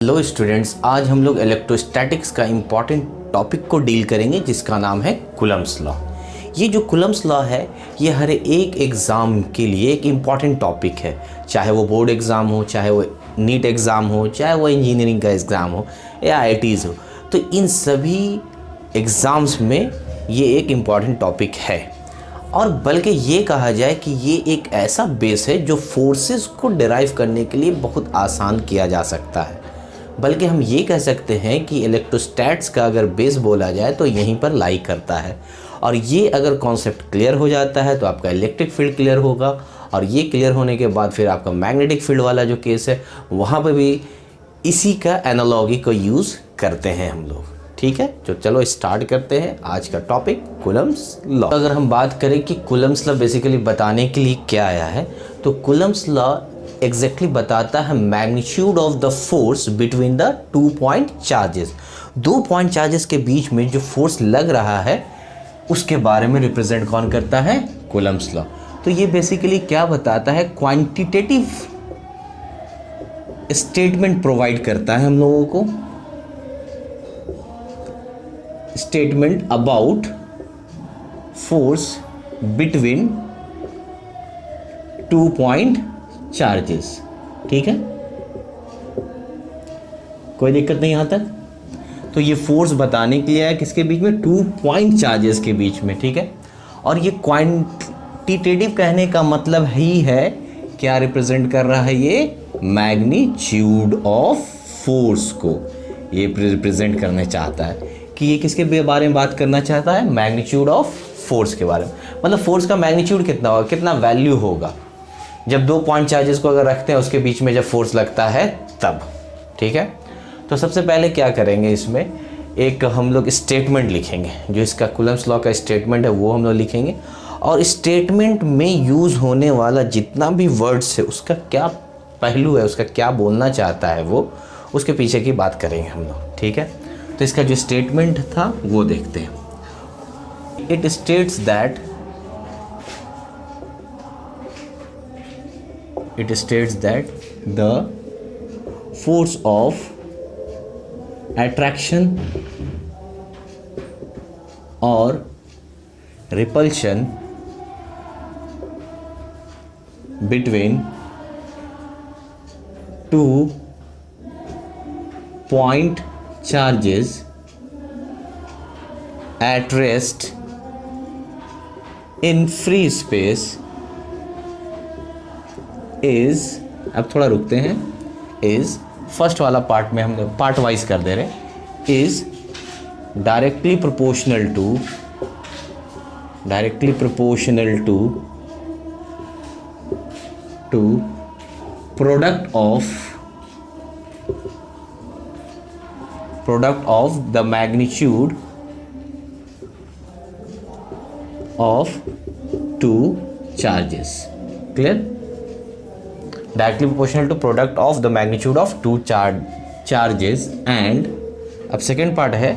Hello students, आज हम लोग इलेक्ट्रोस्टैटिक्स का इम्पॉर्टेंट टॉपिक को डील करेंगे जिसका नाम है कूलम्ब्स लॉ। ये जो कूलम्ब्स लॉ है ये हर एक एग्ज़ाम के लिए एक इम्पॉर्टेंट टॉपिक है, चाहे वो बोर्ड एग्ज़ाम हो, चाहे वो नीट एग्ज़ाम हो, चाहे वो इंजीनियरिंग का एग्ज़ाम हो या आईआईटीज़ हो। तो इन सभी एग्ज़ाम्स में ये एक इम्पॉर्टेंट टॉपिक है और बल्कि ये कहा जाए कि ये एक ऐसा बेस है जो फोर्सेस को डिराइव करने के लिए बहुत आसान किया जा सकता है। बल्कि हम ये कह सकते हैं कि इलेक्ट्रोस्टैट्स का अगर बेस बोला जाए तो यहीं पर लाई करता है। और ये अगर कॉन्सेप्ट क्लियर हो जाता है तो आपका इलेक्ट्रिक फील्ड क्लियर होगा, और ये क्लियर होने के बाद फिर आपका मैग्नेटिक फील्ड वाला जो केस है वहाँ पर भी इसी का एनालॉगी को यूज़ करते हैं हम लोग। ठीक है, तो चलो स्टार्ट करते हैं आज का टॉपिक कूलम्ब्स लॉ। अगर हम बात करें कि कूलम्ब्स लॉ बेसिकली बताने के लिए क्या आया है, तो कूलम्ब्स लॉ एग्जैक्टली बताता है magnitude of the force between the 2 point charges. 2 point charges के बीच में जो फोर्स लग रहा है उसके बारे में रिप्रेजेंट कौन करता है? Coulomb's law. तो ये बेसिकली क्या बताता है? क्वांटिटेटिव स्टेटमेंट प्रोवाइड करता है हम लोगों को, statement about force between 2 point charges. ठीक है, कोई दिक्कत नहीं यहाँ तक? तो ये फोर्स बताने के लिए है किसके बीच में? 2 पॉइंट चार्जेस के बीच में। ठीक है, और ये क्वांटिटेटिव कहने का मतलब ही है क्या रिप्रेजेंट कर रहा है? ये मैग्नीट्यूड ऑफ फोर्स को ये रिप्रेजेंट करना चाहता है कि ये किसके बारे में बात करना चाहता है? मैग्नीट्यूड ऑफ फोर्स के बारे में। मतलब फोर्स का मैग्नीट्यूड कितना होगा, कितना वैल्यू होगा जब 2 पॉइंट चार्जेस को अगर रखते हैं उसके बीच में जब फोर्स लगता है तब। ठीक है, तो सबसे पहले क्या करेंगे, इसमें एक हम लोग स्टेटमेंट लिखेंगे। जो इसका कूलम्ब्स लॉ का स्टेटमेंट है वो हम लोग लिखेंगे, और स्टेटमेंट में यूज़ होने वाला जितना भी वर्ड्स है उसका क्या पहलू है, उसका क्या बोलना चाहता है वो, उसके पीछे की बात करेंगे हम लोग। ठीक है, तो इसका जो स्टेटमेंट था वो देखते हैं। It states that the force of attraction or repulsion between 2 point charges at rest in free space is, अब थोड़ा रुकते हैं, इज फर्स्ट वाला पार्ट में हम लोग पार्ट वाइज कर दे रहे हैं, is directly proportional to product of the magnitude of 2 charges. Clear? Directly proportional to product of the magnitude of 2 charges. And अब सेकेंड पार्ट है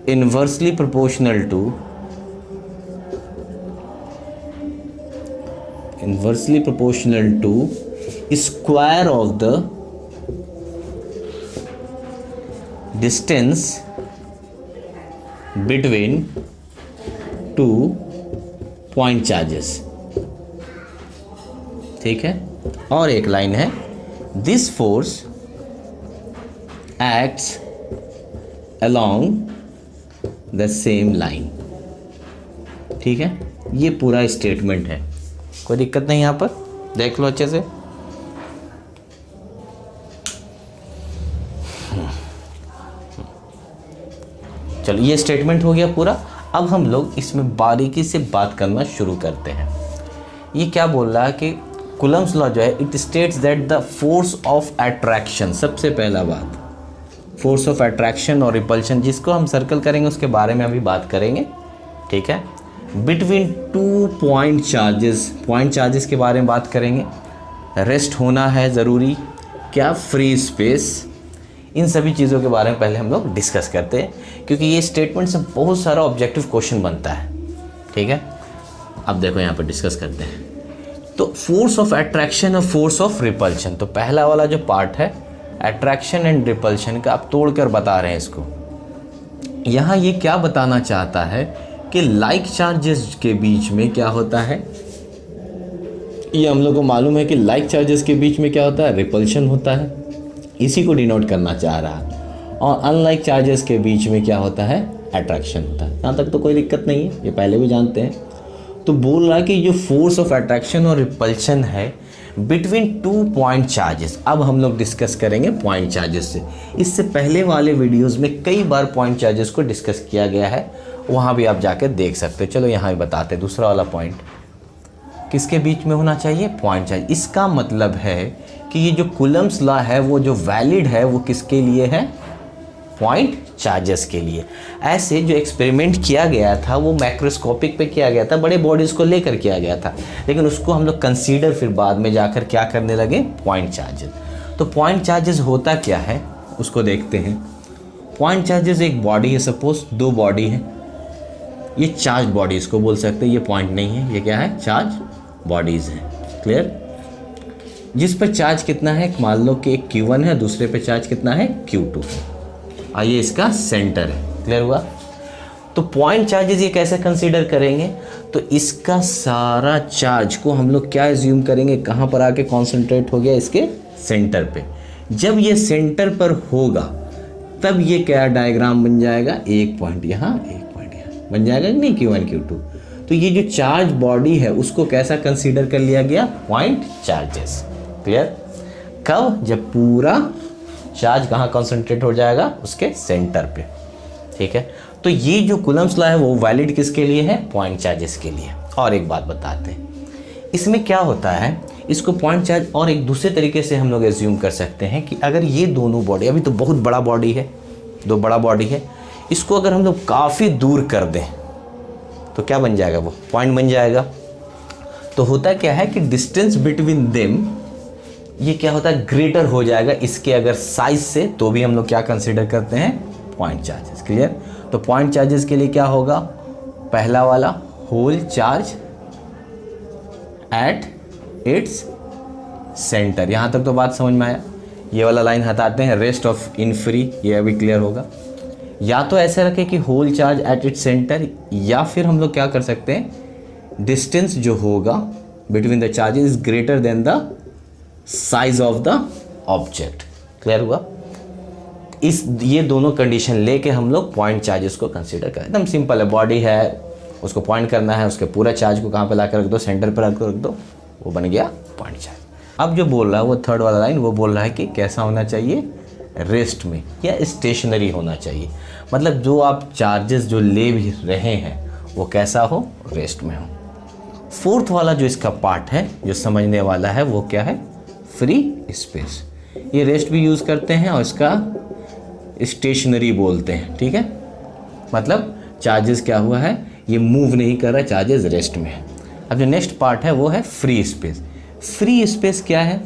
inversely proportional to square of the distance between 2 point charges. ठीक है, और एक line है, this force acts along the same line. ठीक है, ये पूरा स्टेटमेंट है, कोई दिक्कत नहीं। यहाँ पर देख लो अच्छे से। चलो, ये स्टेटमेंट हो गया पूरा। अब हम लोग इसमें बारीकी से बात करना शुरू करते हैं। ये क्या बोल रहा है कि कूलम्ब्स लॉ जो है, it states that the force of attraction, सबसे पहला बात फोर्स ऑफ अट्रैक्शन और रिपल्शन, जिसको हम सर्कल करेंगे उसके बारे में अभी बात करेंगे। ठीक है, बिटवीन 2 पॉइंट चार्जेस के बारे में बात करेंगे। रेस्ट होना है ज़रूरी, क्या फ्री स्पेस, इन सभी चीज़ों के बारे में पहले हम लोग डिस्कस करते हैं, क्योंकि ये स्टेटमेंट से बहुत सारा ऑब्जेक्टिव क्वेश्चन बनता है। ठीक है, अब देखो यहाँ पर डिस्कस करते हैं। तो फोर्स ऑफ अट्रैक्शन और फोर्स ऑफ रिपल्शन, तो पहला वाला जो पार्ट है अट्रैक्शन एंड रिपल्शन का, आप तोड़कर बता रहे हैं इसको। यहाँ ये क्या बताना चाहता है कि लाइक चार्जेस के बीच में क्या होता है, ये हम लोग को मालूम है कि लाइक चार्जेस के बीच में क्या होता है, रिपल्शन होता है, इसी को डिनोट करना चाह रहा है। और अनलाइक चार्जेस के बीच में क्या होता है, अट्रैक्शन होता है। यहाँ तक तो कोई दिक्कत नहीं है, ये पहले भी जानते हैं। तो बोल रहा है कि जो फोर्स ऑफ अट्रैक्शन और रिपल्शन है बिटवीन 2 पॉइंट चार्जेस, अब हम लोग डिस्कस करेंगे पॉइंट चार्जेस से। इससे पहले वाले वीडियोस में कई बार पॉइंट चार्जेस को डिस्कस किया गया है, वहाँ भी आप जाकर देख सकते हो। चलो यहाँ भी बताते हैं। दूसरा वाला पॉइंट किसके बीच में होना चाहिए, पॉइंट चार्ज। इसका मतलब है कि ये जो कूलम्स लॉ है वो जो वैलिड है वो किसके लिए है, पॉइंट चार्जेस के लिए। ऐसे जो एक्सपेरिमेंट किया गया था वो मैक्रोस्कोपिक पे किया गया था, बड़े बॉडीज़ को लेकर किया गया था, लेकिन उसको हम लोग कंसीडर फिर बाद में जाकर क्या करने लगे, पॉइंट चार्जेस। तो पॉइंट चार्जेस होता क्या है उसको देखते हैं। पॉइंट चार्जेस एक बॉडी है, सपोज 2 बॉडी है, ये चार्ज बॉडी इसको बोल सकते हैं, ये पॉइंट नहीं है, ये क्या है, चार्ज बॉडीज़ है। क्लियर। जिस पर चार्ज कितना है, मान लो कि एक Q1 है, दूसरे पे चार्ज कितना है, Q2 है, और ये इसका सेंटर है। क्लियर हुआ। तो पॉइंट चार्जेस ये कैसे कंसीडर करेंगे, तो इसका सारा चार्ज को हम लोग क्या एज्यूम करेंगे, कहाँ पर आके कॉन्सेंट्रेट हो गया, इसके सेंटर पे। जब ये सेंटर पर होगा तब ये क्या डायग्राम बन जाएगा, एक पॉइंट यहाँ, एक पॉइंट यहाँ बन जाएगा कि नहीं, Q1 Q2। तो ये जो चार्ज बॉडी है उसको कैसा कंसीडर कर लिया गया, पॉइंट चार्जेस। क्लियर। कब, जब पूरा चार्ज कहाँ कंसंट्रेट हो जाएगा, उसके सेंटर पे। ठीक है। तो ये जो कूलम्स लॉ है वो वैलिड किसके लिए है, पॉइंट चार्जेस के लिए। और एक बात बताते हैं, इसमें क्या होता है, इसको पॉइंट चार्ज और एक दूसरे तरीके से हम लोग एज्यूम कर सकते हैं कि अगर ये दोनों बॉडी, अभी तो बहुत बड़ा बॉडी है, 2 बड़ा बॉडी है, इसको अगर हम लोग काफ़ी दूर कर दें तो क्या बन जाएगा, वो पॉइंट बन जाएगा। तो होता क्या है कि डिस्टेंस बिटवीन देम, ये क्या होता है, ग्रेटर हो जाएगा इसके अगर साइज से, तो भी हम लोग क्या कंसीडर करते हैं, पॉइंट चार्जेस। क्लियर। तो पॉइंट चार्जेस के लिए क्या होगा, पहला वाला whole charge at its centre. यहाँ तक तो बात समझ में आया। ये वाला लाइन हटाते हैं, रेस्ट ऑफ इन फ्री, ये अभी क्लियर होगा। या तो ऐसे रखें कि whole charge at its centre, या फिर हम लोग क्या कर सकते हैं, डिस्टेंस जो होगा between the charges is greater than the size of the object. Clear हुआ। ये दोनों कंडीशन लेके हम लोग पॉइंट चार्जेस को कंसीडर करें। एकदम सिंपल है, बॉडी है, उसको पॉइंट करना है, उसके पूरा चार्ज को कहाँ पे लाकर रख दो, सेंटर पर रख दो, वो बन गया पॉइंट चार्ज। अब जो बोल रहा है वो थर्ड वाला लाइन, वो बोल रहा है कि कैसा होना चाहिए, रेस्ट में या स्टेशनरी होना चाहिए। मतलब जो आप चार्जेस जो ले भी रहे हैं वो कैसा हो, रेस्ट में हो। फोर्थ वाला जो इसका पार्ट है जो समझने वाला है वो क्या है, फ्री स्पेस। ये रेस्ट भी यूज़ करते हैं और इसका स्टेशनरी बोलते हैं। ठीक है। मतलब चार्जेस क्या हुआ है, ये मूव नहीं कर रहा, चार्जेस रेस्ट में है। अब जो नेक्स्ट पार्ट है वो है फ्री स्पेस। फ्री स्पेस क्या है,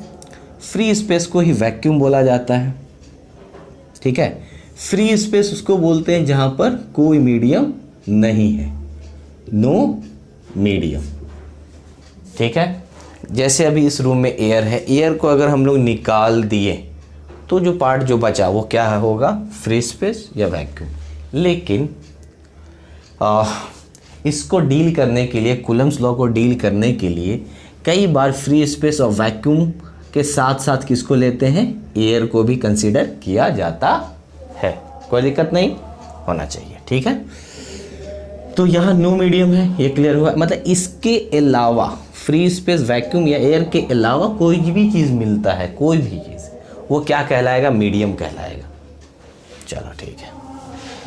फ्री स्पेस को ही वैक्यूम बोला जाता है। ठीक है। फ्री स्पेस उसको बोलते हैं जहाँ पर कोई मीडियम नहीं है, नो मीडियम। ठीक है। जैसे अभी इस रूम में एयर है, एयर को अगर हम लोग निकाल दिए तो जो पार्ट जो बचा वो क्या होगा, फ्री स्पेस या वैक्यूम। लेकिन इसको डील करने के लिए, कूलम्स लॉ को डील करने के लिए कई बार फ्री स्पेस और वैक्यूम के साथ साथ किसको लेते हैं, एयर को भी कंसीडर किया जाता है। कोई दिक्कत नहीं होना चाहिए। ठीक है। तो यहाँ नो मीडियम है, ये क्लियर हुआ। मतलब इसके अलावा फ्री स्पेस, वैक्यूम या एयर के अलावा कोई भी चीज़ मिलता है, कोई भी चीज़, वो क्या कहलाएगा, मीडियम कहलाएगा। चलो ठीक है।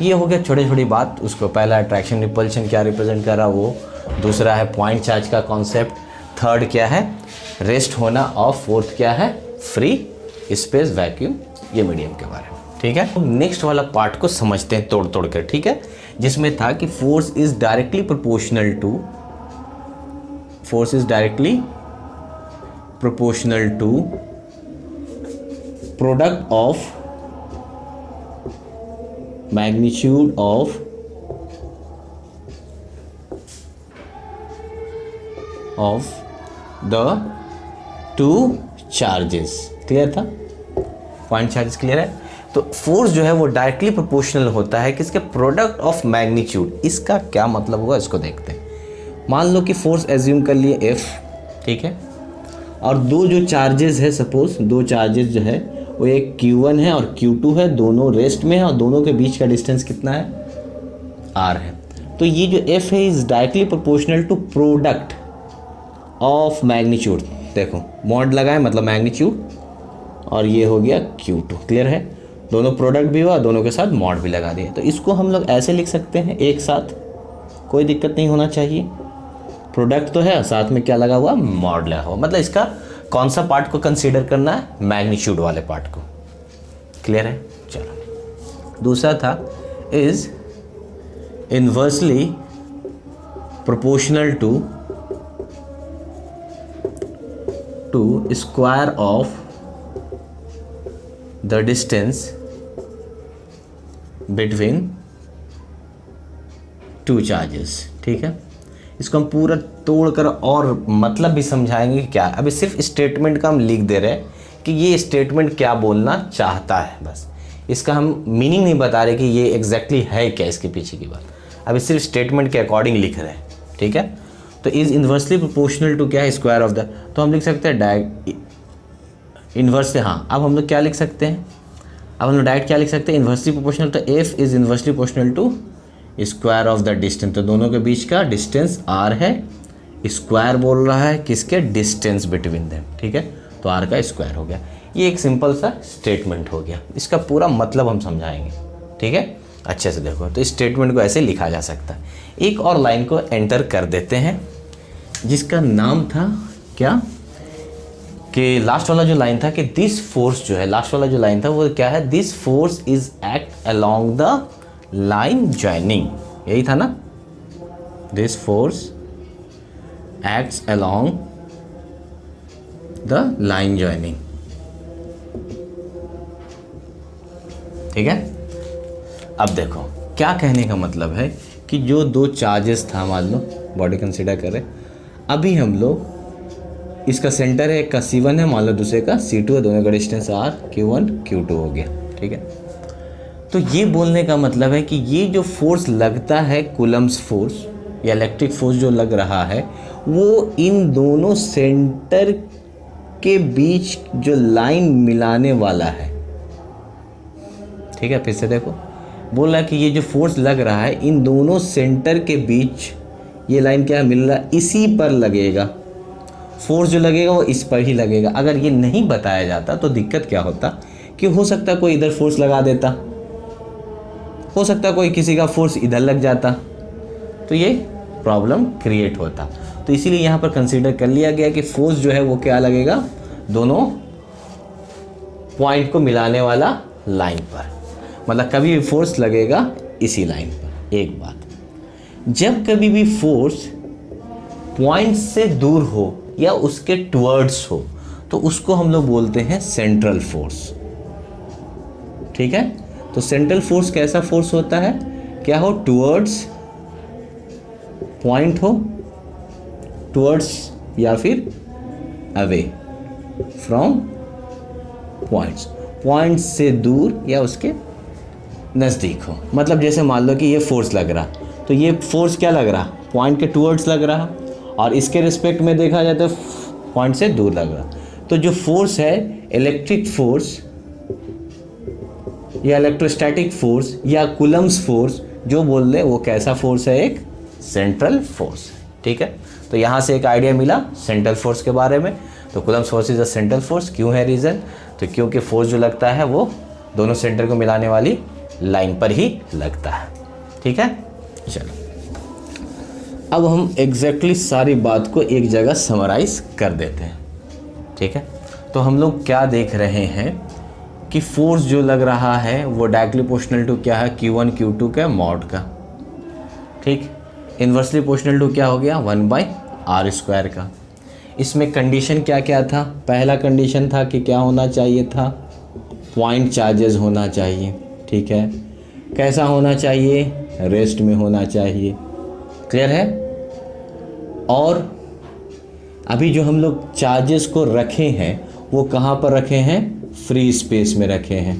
ये हो गया छोटी छोटी बात। उसको पहला अट्रैक्शन रिपल्शन क्या रिप्रेजेंट कर रहा वो, दूसरा है पॉइंट चार्ज का कॉन्सेप्ट, थर्ड क्या है रेस्ट होना, और फोर्थ क्या है फ्री स्पेस, वैक्यूम, ये मीडियम के बारे में। ठीक है। नेक्स्ट वाला पार्ट को समझते हैं तोड़ तोड़ कर। ठीक है। जिसमें था कि force is directly proportional to product of magnitude of the two charges. Clear था? पॉइंट चार्जेस क्लियर है? तो फोर्स जो है वो डायरेक्टली प्रोपोर्शनल होता है किसके? Product of magnitude. इसका क्या मतलब होगा इसको देखते हैं। मान लो कि फोर्स एज्यूम कर लिए F, ठीक है, और दो जो चार्जेस है, सपोज दो चार्जेस जो है वो एक Q1 है और Q2 है, दोनों रेस्ट में है और दोनों के बीच का डिस्टेंस कितना है? R है। तो ये जो F है is directly proportional to product of magnitude. देखो मॉड लगाए मतलब मैग्नीट्यूड, और ये हो गया Q2। क्लियर है? दोनों प्रोडक्ट भी हुआ, दोनों के साथ मॉड भी लगा दिया। तो इसको हम लोग ऐसे लिख सकते हैं एक साथ, कोई दिक्कत नहीं होना चाहिए। प्रोडक्ट तो है, साथ में क्या लगा हुआ? मॉड लगा हुआ। मतलब इसका कौन सा पार्ट को कंसीडर करना है? मैग्नीट्यूड वाले पार्ट को। क्लियर है? चलो, दूसरा था is inversely proportional to square of the distance between two charges. ठीक है, इसको हम पूरा तोड़कर और मतलब भी समझाएंगे कि क्या। अभी सिर्फ स्टेटमेंट का हम लिख दे रहे हैं कि ये स्टेटमेंट क्या बोलना चाहता है, बस इसका हम मीनिंग नहीं बता रहे कि ये एग्जैक्टली है क्या इसके पीछे की बात। अभी सिर्फ स्टेटमेंट के अकॉर्डिंग लिख रहे हैं। ठीक है, तो इज इन्वर्सली प्रोपोर्शनल टू क्या है? Square of the. तो हम लिख सकते हैं इन्वर्स से। हाँ, अब हम लोग क्या लिख सकते हैं? अब हम लोग डायरेक्ट क्या लिख सकते हैं? Inversely proportional. तो F is inversely proportional to square of the distance. तो दोनों के बीच का डिस्टेंस आर है, स्क्वायर बोल रहा है किसके? Distance between them. ठीक है, तो आर का स्क्वायर हो गया। ये एक सिंपल सा स्टेटमेंट हो गया, इसका पूरा मतलब हम समझाएंगे। ठीक है, अच्छे से देखो। तो इस स्टेटमेंट को ऐसे लिखा जा सकता है। एक और लाइन को एंटर कर देते हैं जिसका नाम था क्या? कि लास्ट वाला जो लाइन था कि दिस फोर्स जो है, लास्ट वाला जो लाइन था वो क्या है? This force is act along the line joining. यही था ना? This force acts along the line joining. ठीक है, अब देखो क्या कहने का मतलब है कि जो दो चार्जेस था, मान लो बॉडी कंसीडर करें, अभी हम लोग इसका सेंटर है, एक का C1 है, मान लो दूसरे का C2 है, दोनों का डिस्टेंस R Q1 Q2 हो गया। ठीक है, तो ये बोलने का मतलब है कि ये जो फोर्स लगता है, कूलम्स फोर्स या इलेक्ट्रिक फोर्स जो लग रहा है, वो इन दोनों सेंटर के बीच जो लाइन मिलाने वाला है। ठीक है, फिर से देखो, बोल रहा है कि ये जो फोर्स लग रहा है इन दोनों सेंटर के बीच ये लाइन क्या मिल रहा है? इसी पर लगेगा। फोर्स जो लगेगा वो इस पर ही लगेगा। अगर ये नहीं बताया जाता तो दिक्कत क्या होता कि हो सकता कोई इधर फोर्स लगा देता, हो सकता कोई किसी का फोर्स इधर लग जाता, तो ये प्रॉब्लम क्रिएट होता। तो इसीलिए यहाँ पर कंसीडर कर लिया गया कि फोर्स जो है वो क्या लगेगा? दोनों पॉइंट को मिलाने वाला लाइन पर, मतलब कभी भी फोर्स लगेगा इसी लाइन पर। एक बात, जब कभी भी फोर्स पॉइंट से दूर हो या उसके टुवर्ड्स हो तो उसको हम लोग बोलते हैं सेंट्रल फोर्स। ठीक है, तो सेंट्रल फोर्स कैसा फोर्स होता है? क्या हो? टुवर्ड्स पॉइंट हो, टुवर्ड्स या फिर अवे फ्रॉम पॉइंट्स, पॉइंट से दूर या उसके नज़दीक हो। मतलब जैसे मान लो कि ये फोर्स लग रहा, तो ये फोर्स क्या लग रहा? पॉइंट के टुवर्ड्स लग रहा, और इसके रिस्पेक्ट में देखा जाए तो पॉइंट से दूर लग रहा। तो जो फोर्स है, इलेक्ट्रिक फोर्स या इलेक्ट्रोस्टैटिक फोर्स या कूलम्स फोर्स जो बोल रहे, वो कैसा फोर्स है? एक सेंट्रल फोर्स। ठीक है, तो यहाँ से एक आइडिया मिला सेंट्रल फोर्स के बारे में। तो Coulomb's force is a central force. क्यों है रीज़न? तो क्योंकि फोर्स जो लगता है वो दोनों सेंटर को मिलाने वाली लाइन पर ही लगता है। ठीक है, चलो अब हम एग्जैक्टली सारी बात को एक जगह समराइज कर देते हैं। ठीक है, तो हम लोग क्या देख रहे हैं कि फोर्स जो लग रहा है वो डायरेक्टली प्रोपोर्शनल टू क्या है? Q1 Q2 का मॉड का। ठीक, इन्वर्सली प्रोपोर्शनल टू क्या हो गया? 1/r² का। इसमें कंडीशन क्या क्या था? पहला कंडीशन था कि क्या होना चाहिए था? पॉइंट चार्जेस होना चाहिए। ठीक है, कैसा होना चाहिए? रेस्ट में होना चाहिए। क्लियर है? और अभी जो हम लोग चार्जेस को रखे हैं वो कहाँ पर रखे हैं, फ्री स्पेस में रखे हैं,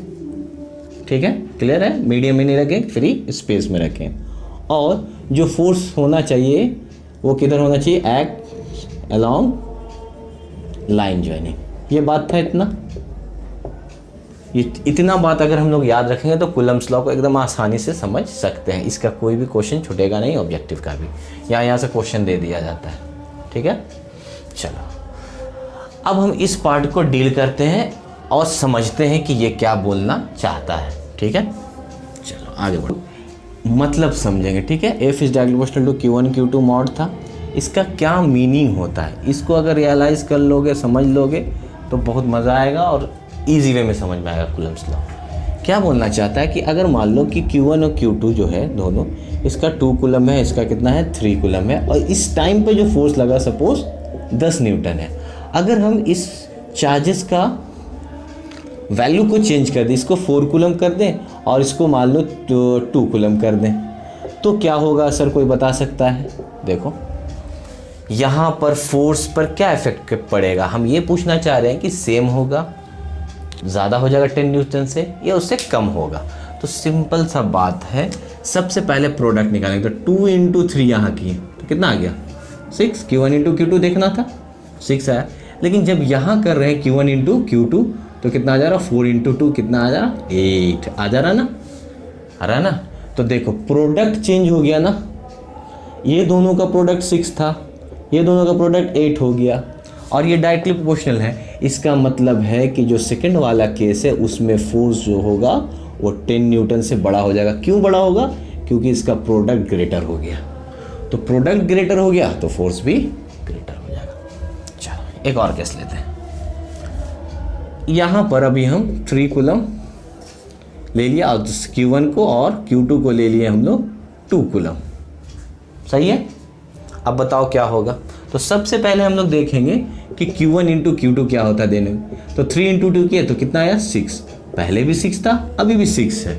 ठीक है, क्लियर है, मीडियम में नहीं रखें, फ्री स्पेस में रखें। और जो फोर्स होना चाहिए वो किधर होना चाहिए, एक्ट अलोंग लाइन ज्वाइनिंग। ये बात था इतना बात अगर हम लोग याद रखेंगे तो कूलम्ब्स लॉ को एकदम आसानी से समझ सकते हैं। इसका कोई भी क्वेश्चन छूटेगा नहीं, ऑब्जेक्टिव का भी यहाँ से क्वेश्चन दे दिया जाता है, ठीक है। चलो अब हम इस पार्ट को डील करते हैं और समझते हैं कि ये क्या बोलना चाहता है, ठीक है। चलो आगे बढ़ो, मतलब समझेंगे, ठीक है। F is directly proportional to Q1 Q2 mod था, इसका क्या मीनिंग होता है, इसको अगर रियलाइज़ कर लोगे, समझ लोगे तो बहुत मज़ा आएगा और इजी वे में समझ में आएगा कूलम्ब्स लॉ। क्या बोलना चाहता है कि अगर मान लो कि Q1 और Q2 जो है दोनों, इसका 2 कूलम है, इसका कितना है 3 कूलम है, और इस टाइम पे जो फोर्स लगा सपोज 10 न्यूटन है। अगर हम इस चार्जेस का वैल्यू को चेंज कर दें, इसको 4 कूलम कर दें और इसको मान लो 2 कूलम कर दें, तो क्या होगा सर, कोई बता सकता है? देखो यहाँ पर फोर्स पर क्या इफेक्ट पड़ेगा, हम ये पूछना चाह रहे हैं कि सेम होगा, ज़्यादा हो जाएगा 10 न्यूटन से, या उससे कम होगा। तो सिंपल सा बात है, सबसे पहले प्रोडक्ट निकालेंगे। तो 2 × 3 यहाँ की तो कितना आ गया 6, Q1 × Q2 देखना था 6 आया, लेकिन जब यहाँ कर रहे हैं Q1 × Q2 तो कितना आ जा रहा, 4 × 2 कितना आ जा रहा, 8 आ जा रहा ना, आ रहा ना। तो देखो प्रोडक्ट चेंज हो गया ना, ये दोनों का प्रोडक्ट 6 था, ये दोनों का प्रोडक्ट 8 हो गया, और ये डायरेक्टली प्रोपोर्शनल है। इसका मतलब है कि जो सेकंड वाला केस है उसमें फोर्स जो होगा वो 10 न्यूटन से बड़ा हो जाएगा। क्यों बड़ा होगा? क्योंकि इसका प्रोडक्ट ग्रेटर हो गया। तो प्रोडक्ट ग्रेटर हो गया तो फोर्स भी ग्रेटर हो जाएगा। चलो एक और केस लेते हैं। यहाँ पर अभी हम 3 कूलम ले लिया, और Q1 को और Q2 को ले लिए हम लोग 2 कूलम, सही है। अब बताओ क्या होगा। तो सबसे पहले हम लोग देखेंगे कि Q1 × Q2 क्या होता है देने में। तो 3 × 2 किया तो कितना आया 6, पहले भी 6 था, अभी भी 6 है।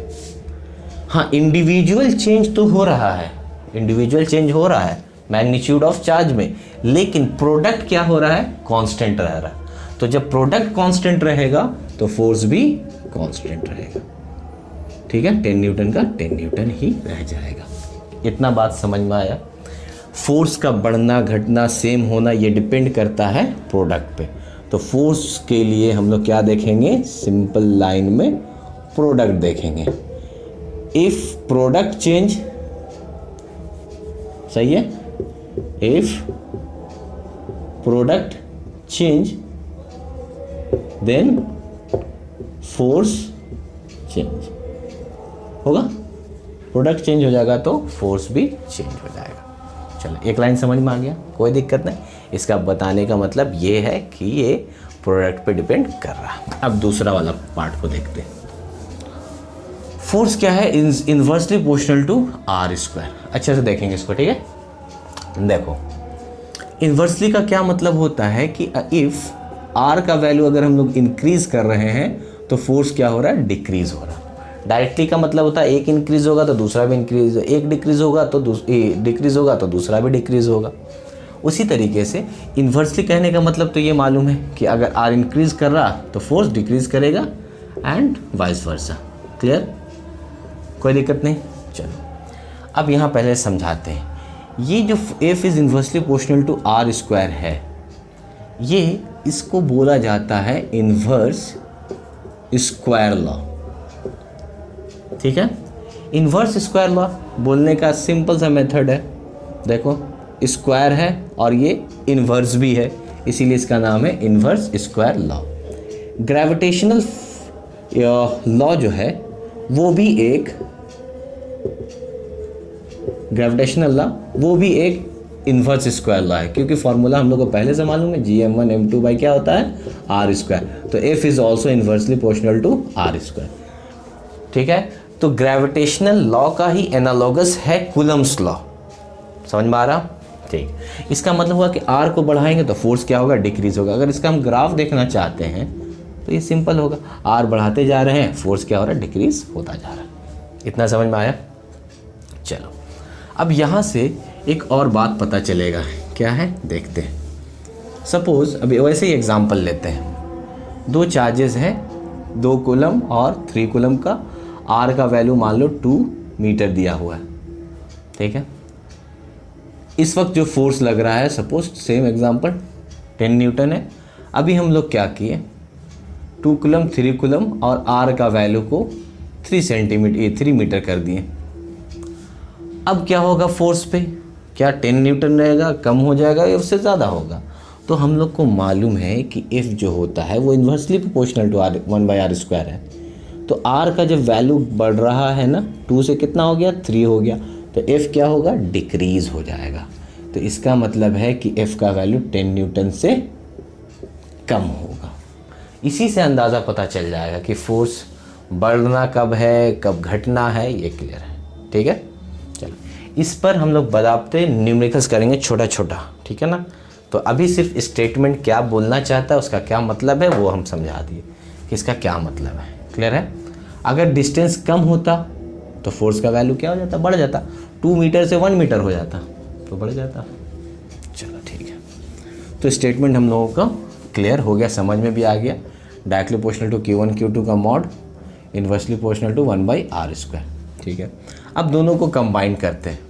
हाँ इंडिविजुअल चेंज तो हो रहा है, इंडिविजुअल चेंज हो रहा है मैग्नीट्यूड ऑफ चार्ज में, लेकिन प्रोडक्ट क्या हो रहा है, कांस्टेंट रह रहा है। तो जब प्रोडक्ट कांस्टेंट रहेगा तो फोर्स भी कांस्टेंट रहेगा, ठीक है। 10 न्यूटन का 10 न्यूटन ही रह जाएगा। इतना बात समझ में आया। फोर्स का बढ़ना घटना सेम होना ये डिपेंड करता है प्रोडक्ट पे। तो फोर्स के लिए हम लोग क्या देखेंगे, सिंपल लाइन में प्रोडक्ट देखेंगे। इफ प्रोडक्ट चेंज, सही है, if product change then force change होगा। प्रोडक्ट चेंज हो जाएगा तो फोर्स भी चेंज हो जाएगा। चलो एक लाइन समझ में आ गया, कोई दिक्कत नहीं। इसका बताने का मतलब ये है कि ये प्रोडक्ट पे डिपेंड कर रहा है। अब दूसरा वाला पार्ट को देखते हैं। फोर्स क्या है, इनवर्सली प्रोपोर्शनल टू r²। अच्छे से देखेंगे इसको, ठीक है। देखो इनवर्सली का क्या मतलब होता है कि इफ r का वैल्यू अगर हम लोग इंक्रीज कर रहे हैं तो फोर्स क्या हो रहा है, डिक्रीज हो रहा है। डायरेक्टली का मतलब होता है एक इंक्रीज होगा तो दूसरा भी इंक्रीज, एक डिक्रीज होगा तो डिक्रीज होगा तो दूसरा भी डिक्रीज होगा। उसी तरीके से इन्वर्सली कहने का मतलब तो ये मालूम है कि अगर r इंक्रीज कर रहा तो फोर्स डिक्रीज करेगा एंड वाइस वर्सा। क्लियर, कोई दिक्कत नहीं। चलो अब यहाँ पहले समझाते हैं। ये जो F is inversely proportional to r² है, ये इसको बोला जाता है इन्वर्स स्क्वायर लॉ, ठीक है। इन्वर्स स्क्वायर लॉ बोलने का सिंपल सा मेथड है। देखो स्क्वायर है और ये इन्वर्स भी है, इसीलिए इसका नाम है inverse square law. Gravitational law जो है वो भी एक ग्रेविटेशनल लॉ, वो भी एक इन्वर्स स्क्वायर लॉ है, क्योंकि फॉर्मूला हम लोग को पहले से मालूम है, Gm1 m2 बाई क्या होता है, r²। तो F is also inversely proportional to r², ठीक है। तो ग्रेविटेशनल लॉ का ही एनालॉगस है कूलम्ब्स लॉ। समझ में आ रहा, ठीक। इसका मतलब हुआ कि r को बढ़ाएंगे तो फोर्स क्या होगा, डिक्रीज होगा। अगर इसका हम ग्राफ देखना चाहते हैं तो ये सिंपल होगा, r बढ़ाते जा रहे हैं, फोर्स क्या हो रहा है, डिक्रीज होता जा रहा है। इतना समझ में आया। चलो अब यहाँ से एक और बात पता चलेगा, क्या है देखते हैं। सपोज अभी वैसे ही एग्जांपल लेते हैं, दो चार्जेस हैं, 2 कूलम और 3 कूलम का, आर का वैल्यू मान लो 2 मीटर दिया हुआ है, ठीक है। इस वक्त जो फोर्स लग रहा है सपोज सेम एग्जांपल 10 न्यूटन है। अभी हम लोग क्या किए, 2 कूलम 3 कूलम और आर का वैल्यू को 3 मीटर कर दिए। अब क्या होगा फोर्स पे, क्या 10 न्यूटन रहेगा, कम हो जाएगा या उससे ज़्यादा होगा? तो हम लोग को मालूम है कि एफ जो होता है वो inversely proportional to are 1/r² है। तो आर का जब वैल्यू बढ़ रहा है ना, 2 से कितना हो गया, 3 हो गया, तो एफ क्या होगा, डिक्रीज हो जाएगा। तो इसका मतलब है कि एफ का वैल्यू 10 न्यूटन से कम होगा। इसी से अंदाज़ा पता चल जाएगा कि फोर्स बढ़ना कब है, कब घटना है, ये क्लियर है, ठीक है। चलो इस पर हम लोग बदाबते न्यूमेरिकल्स करेंगे छोटा छोटा, ठीक है ना। तो अभी सिर्फ स्टेटमेंट क्या बोलना चाहता है, उसका क्या मतलब है, वो हम समझा दिए कि इसका क्या मतलब है, क्लियर है। अगर डिस्टेंस कम होता तो फोर्स का वैल्यू क्या हो जाता, बढ़ जाता, 2 मीटर से 1 मीटर हो जाता तो बढ़ जाता। चलो ठीक है, तो स्टेटमेंट हम लोगों का क्लियर हो गया, समझ में भी आ गया। Directly proportional to Q1 Q2 का mod inversely proportional to 1/r², ठीक है। अब दोनों को कंबाइन करते हैं।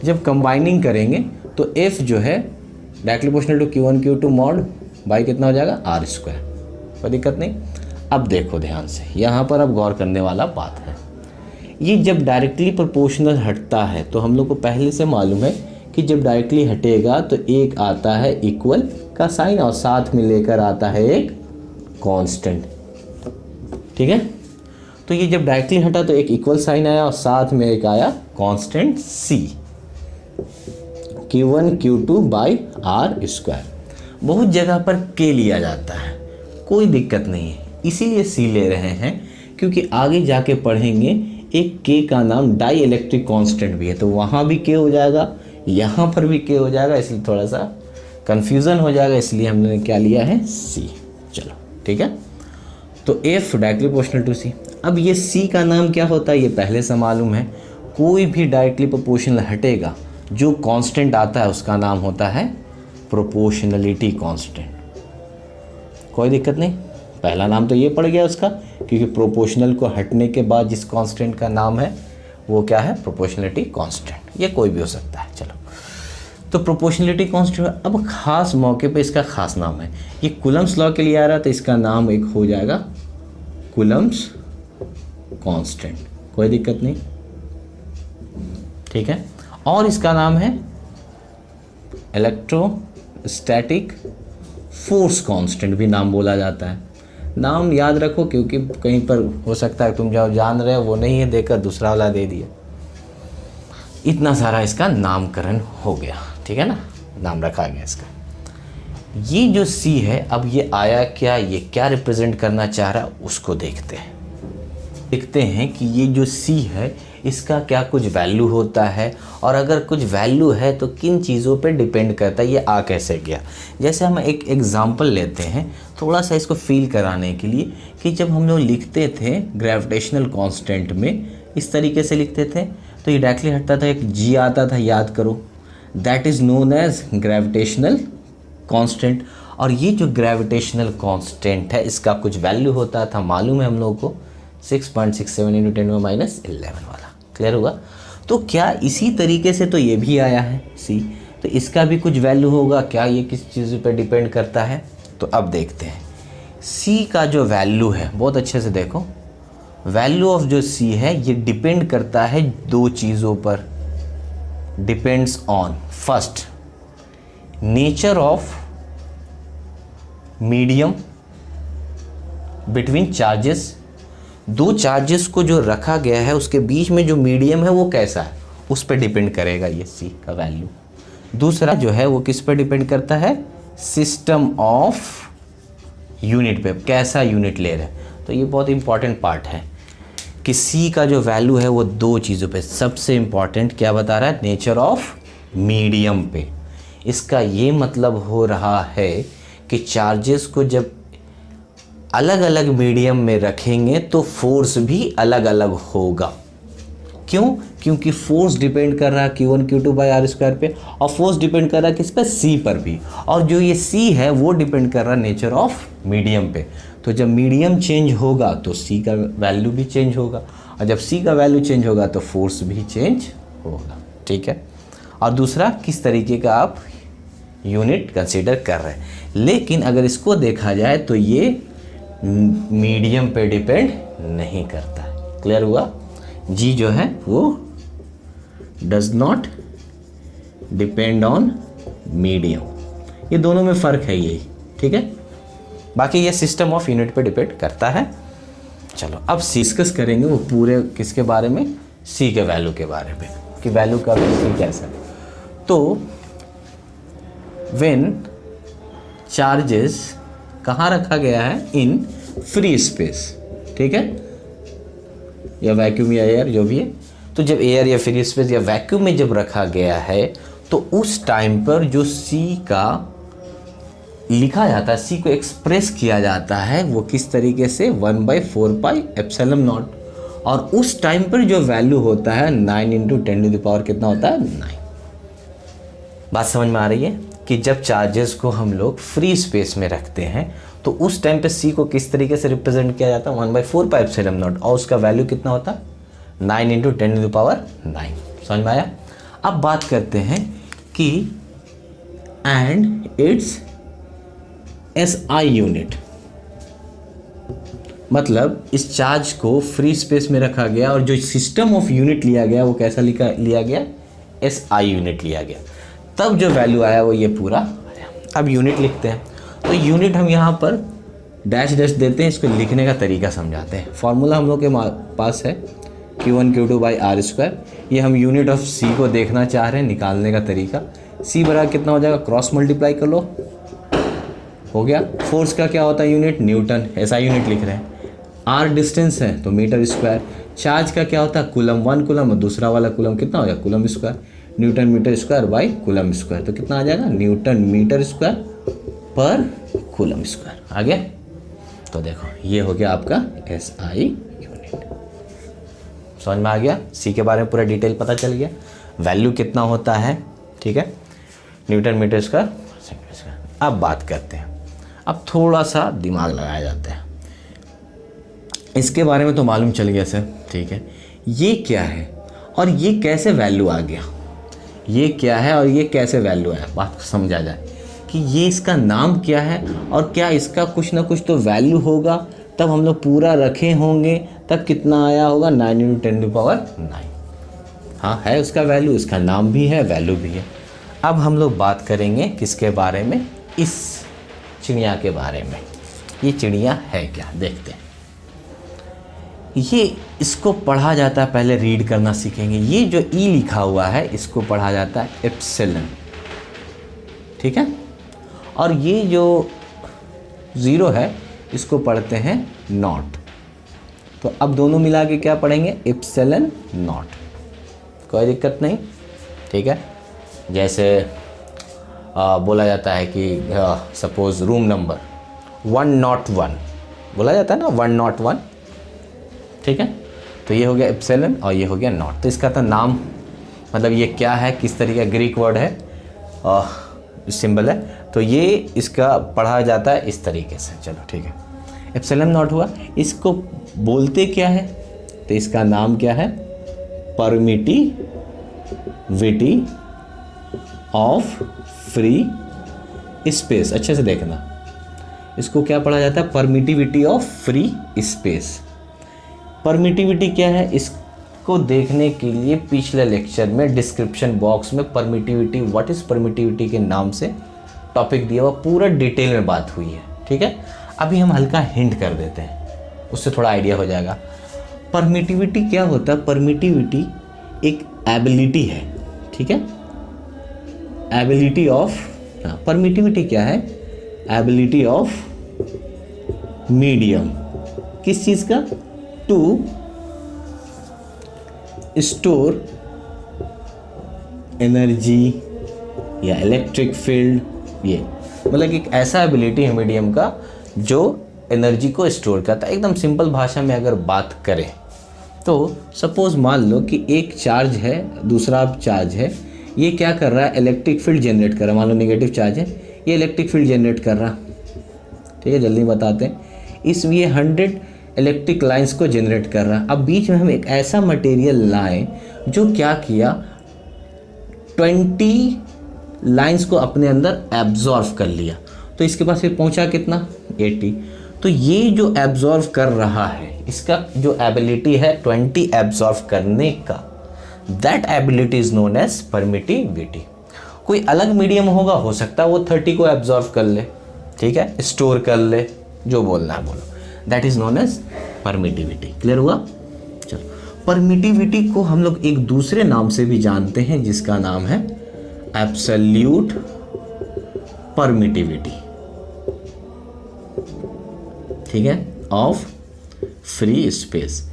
जब कंबाइनिंग करेंगे तो F जो है directly proportional to Q1 Q2 mod by कितना हो जाएगा, r²। कोई दिक्कत नहीं। अब देखो ध्यान से, यहाँ पर अब गौर करने वाला बात है, ये जब डायरेक्टली प्रोपोर्शनल हटता है तो हम लोग को पहले से मालूम है कि जब डायरेक्टली हटेगा तो एक आता है इक्वल का साइन और साथ में लेकर आता है एक कांस्टेंट, ठीक है। तो ये जब डायरेक्टली हटा तो एक इक्वल साइन आया और साथ में एक आया constant c, Q1 Q2 by r²। बहुत जगह पर k लिया जाता है, कोई दिक्कत नहीं है, इसीलिए c ले रहे हैं क्योंकि आगे जाके पढ़ेंगे एक k का नाम डाई इलेक्ट्रिक कांस्टेंट भी है, तो वहाँ भी k हो जाएगा, यहाँ पर भी k हो जाएगा, इसलिए थोड़ा सा कन्फ्यूज़न हो जाएगा, इसलिए हमने क्या लिया है, c। चलो ठीक है, तो f directly proportional to c। अब ये c का नाम क्या होता है, ये पहले से मालूम है, कोई भी डायरेक्टली प्रोपोर्शनल हटेगा जो कांस्टेंट आता है उसका नाम होता है प्रोपोर्शनलिटी कांस्टेंट। कोई दिक्कत नहीं, पहला नाम तो ये पड़ गया उसका, क्योंकि प्रोपोर्शनल को हटने के बाद जिस कांस्टेंट का नाम है वो क्या है, प्रोपोर्शनलिटी कांस्टेंट। ये कोई भी हो सकता है। चलो, तो प्रोपोर्शनलिटी कांस्टेंट अब खास मौके पे इसका खास नाम है, ये कूलम्स लॉ के लिए आ रहा है तो इसका नाम एक हो जाएगा कूलम्स कांस्टेंट। कोई दिक्कत नहीं, ठीक है। और इसका नाम है इलेक्ट्रोस्टैटिक फोर्स कांस्टेंट भी नाम बोला जाता है। नाम याद रखो क्योंकि कहीं पर हो सकता है तुम जो जान रहे हो वो नहीं है, देकर दूसरा वाला दे दिया। इतना सारा इसका नामकरण हो गया, ठीक है ना, नाम रखा गया इसका। ये जो C है, अब ये आया क्या, ये क्या रिप्रेजेंट करना चाह रहा है उसको देखते हैं। देखते हैं कि ये जो C है इसका क्या कुछ वैल्यू होता है, और अगर कुछ वैल्यू है तो किन चीज़ों पे डिपेंड करता है, ये आ कैसे गया। जैसे हम एक एग्जांपल लेते हैं थोड़ा सा इसको फील कराने के लिए, कि जब हम लोग लिखते थे ग्रेविटेशनल कांस्टेंट में इस तरीके से लिखते थे तो ये डायरेक्टली हटता था, एक G आता था, याद करो, that is known as gravitational constant. और ये जो ग्रेविटेशनल कांस्टेंट है इसका कुछ वैल्यू होता था, मालूम है हम लोगों को, 6.67 × 10⁻11 वाला। क्लियर हुआ। तो क्या इसी तरीके से तो ये भी आया है C, तो इसका भी कुछ वैल्यू होगा क्या, ये किस चीज़ पे डिपेंड करता है। तो अब देखते हैं C का जो वैल्यू है, बहुत अच्छे से देखो, वैल्यू ऑफ जो C है ये डिपेंड करता है दो चीज़ों पर। Depends on first nature of medium between charges, दो चार्जेस को जो रखा गया है उसके बीच में जो मीडियम है वो कैसा है उस पर डिपेंड करेगा ये C का वैल्यू। दूसरा जो है वो किस पर डिपेंड करता है, सिस्टम ऑफ यूनिट पे, कैसा यूनिट ले रहे हैं। तो ये बहुत इंपॉर्टेंट पार्ट है कि C का जो वैल्यू है वो दो चीज़ों पे, सबसे इंपॉर्टेंट क्या बता रहा है, नेचर ऑफ मीडियम पे। इसका ये मतलब हो रहा है कि चार्जेस को जब अलग अलग मीडियम में रखेंगे तो फोर्स भी अलग अलग होगा। क्यों? क्योंकि फोर्स डिपेंड कर रहा है Q1 Q2 by R square पे, और फोर्स डिपेंड कर रहा है किस पे? C पर भी, और जो ये C है वो डिपेंड कर रहा है नेचर ऑफ मीडियम पे। तो जब मीडियम चेंज होगा तो C का वैल्यू भी चेंज होगा, और जब C का वैल्यू चेंज होगा तो फोर्स भी चेंज होगा। ठीक है। और दूसरा, किस तरीके का आप यूनिट कंसीडर कर रहे हैं। लेकिन अगर इसको देखा जाए तो ये मीडियम पे डिपेंड नहीं करता है। क्लियर हुआ? G जो है वो does not depend on medium. ये दोनों में फ़र्क है यही। ठीक है। बाकी ये सिस्टम ऑफ यूनिट पे डिपेंड करता है। चलो अब डिस्कस करेंगे वो पूरे किसके बारे में? C के वैल्यू के बारे में, कि वैल्यू का C कैसा है। तो व्हेन चार्जेस कहाँ रखा गया है? इन फ्री स्पेस। ठीक है, या वैक्यूम या एयर जो भी है। तो जब एयर या फ्री स्पेस या वैक्यूम में जब रखा गया है तो उस टाइम पर जो C का लिखा जाता है, C को एक्सप्रेस किया जाता है, वो किस तरीके से? 1/4 पाई एप्सिलॉन नॉट। और उस टाइम पर जो वैल्यू होता है 9 × 10⁻, कितना होता है? 9। बात समझ में आ रही है कि जब चार्जेस को हम लोग फ्री स्पेस में रखते हैं तो उस टाइम पे C को किस तरीके से रिप्रेजेंट किया जाता है? 1/4 पाई एप्सिलॉन नॉट, और उसका वैल्यू कितना होता है? 9 × 10⁹। समझ में आया? अब बात करते हैं कि एंड इट्स SI यूनिट, मतलब इस चार्ज को फ्री स्पेस में रखा गया और जो सिस्टम ऑफ यूनिट लिया गया वो कैसा लिया गया? SI यूनिट लिया गया। तब जो वैल्यू आया वो ये पूरा आया। अब यूनिट लिखते हैं, तो यूनिट हम यहाँ पर डैश डैश देते हैं, इसको लिखने का तरीका समझाते हैं। फॉर्मूला हम लोग के पास है Q1 Q2 by R square. ये हम यूनिट ऑफ C को देखना चाह रहे हैं, निकालने का तरीका। C बराबर कितना हो जाएगा? क्रॉस मल्टीप्लाई कर लो, हो गया। फोर्स का क्या होता है यूनिट? न्यूटन। ऐसा यूनिट लिख रहे हैं। R डिस्टेंस है तो मीटर स्क्वायर। चार्ज का क्या होता है? कूलम, 1 कूलम, और दूसरा वाला कूलम कितना हो जाएगा? Coulomb square. Newton metre square by coulomb square, तो कितना आ जाएगा? न्यूटन मीटर स्क्वायर पर कूलम स्क्वायर। आ गया? तो देखो ये हो गया आपका SI यूनिट। समझ में आ गया? C के बारे में पूरा डिटेल पता चल गया, वैल्यू कितना होता है। ठीक है, newton metre square centimetre square. अब बात करते हैं, अब थोड़ा सा दिमाग लगाया जाता है। इसके बारे में तो मालूम चल गया सर, ठीक है। ये क्या है और ये कैसे वैल्यू आ गया? ये क्या है और ये कैसे वैल्यू आया? बात समझा जाए कि ये इसका नाम क्या है और क्या इसका कुछ ना कुछ तो वैल्यू होगा, तब हम लोग पूरा रखे होंगे, तब कितना आया होगा? 9 × 10⁹। हाँ, है उसका वैल्यू, उसका नाम भी है, वैल्यू भी है। अब हम लोग बात करेंगे किसके बारे में? इस चिड़िया के बारे में। ये चिड़िया है क्या, देखते हैं। ये इसको पढ़ा जाता है, पहले रीड करना सीखेंगे। ये जो ई लिखा हुआ है इसको पढ़ा जाता है एप्सिलॉन, ठीक है। और ये जो 0 है इसको पढ़ते हैं नॉट। तो अब दोनों मिला के क्या पढ़ेंगे? Epsilon not. कोई दिक्कत नहीं, ठीक है। जैसे बोला जाता है कि सपोज रूम नंबर 101 बोला जाता है ना, 101, ठीक है। तो ये हो गया एप्सिलॉन और ये हो गया नॉट। तो इसका तो नाम, मतलब ये क्या है, किस तरीके का ग्रीक वर्ड है, सिंबल है, तो ये इसका पढ़ा जाता है इस तरीके से। चलो ठीक है, एप्सिलॉन नॉट हुआ। इसको बोलते क्या है? तो इसका नाम क्या है? Permittivity of free space. अच्छे से देखना, इसको क्या पढ़ा जाता है? Permittivity of free space. Permittivity क्या है, इसको देखने के लिए पिछले लेक्चर में डिस्क्रिप्शन बॉक्स में परमिटिविटी, व्हाट इज़ परमिटिविटी के नाम से टॉपिक दिया हुआ, पूरा डिटेल में बात हुई है, ठीक है। अभी हम हल्का हिंट कर देते हैं, उससे थोड़ा आइडिया हो जाएगा। परमिटिविटी क्या होता है? परमिटिविटी एक एबिलिटी है, ठीक है। एबिलिटी ऑफ, परमिटिविटी क्या है? एबिलिटी ऑफ मीडियम, किस चीज़ का? टू स्टोर एनर्जी या इलेक्ट्रिक फील्ड। ये मतलब एक ऐसा एबिलिटी है मीडियम का जो एनर्जी को स्टोर करता है। एकदम सिंपल भाषा में अगर बात करें तो सपोज मान लो कि एक चार्ज है, दूसरा चार्ज है, ये क्या कर रहा है, इलेक्ट्रिक फील्ड जनरेट कर रहा है। मान लो नेगेटिव चार्ज है, ये इलेक्ट्रिक फील्ड जनरेट कर रहा, ठीक है, जल्दी बताते हैं। इसलिए 100 इलेक्ट्रिक लाइंस को जनरेट कर रहा है। अब बीच में हम एक ऐसा मटेरियल लाएं जो क्या किया, 20 लाइंस को अपने अंदर एब्जॉर्व कर लिया, तो इसके पास फिर पहुंचा कितना, 80। तो ये जो एब्जॉर्व कर रहा है, इसका जो एबिलिटी है 20 एब्जॉर्व करने का, that ability is known as permittivity. कोई अलग मीडियम होगा, हो सकता है वो 30 को एब्जॉर्व कर ले, ठीक है, स्टोर कर ले, जो बोलना है बोलो, that is known as permittivity. Clear हुआ? चलो, परमिटिविटी को हम लोग एक दूसरे नाम से भी जानते हैं जिसका नाम है एब्सोल्यूट परमिटिविटी, ठीक है, of free space.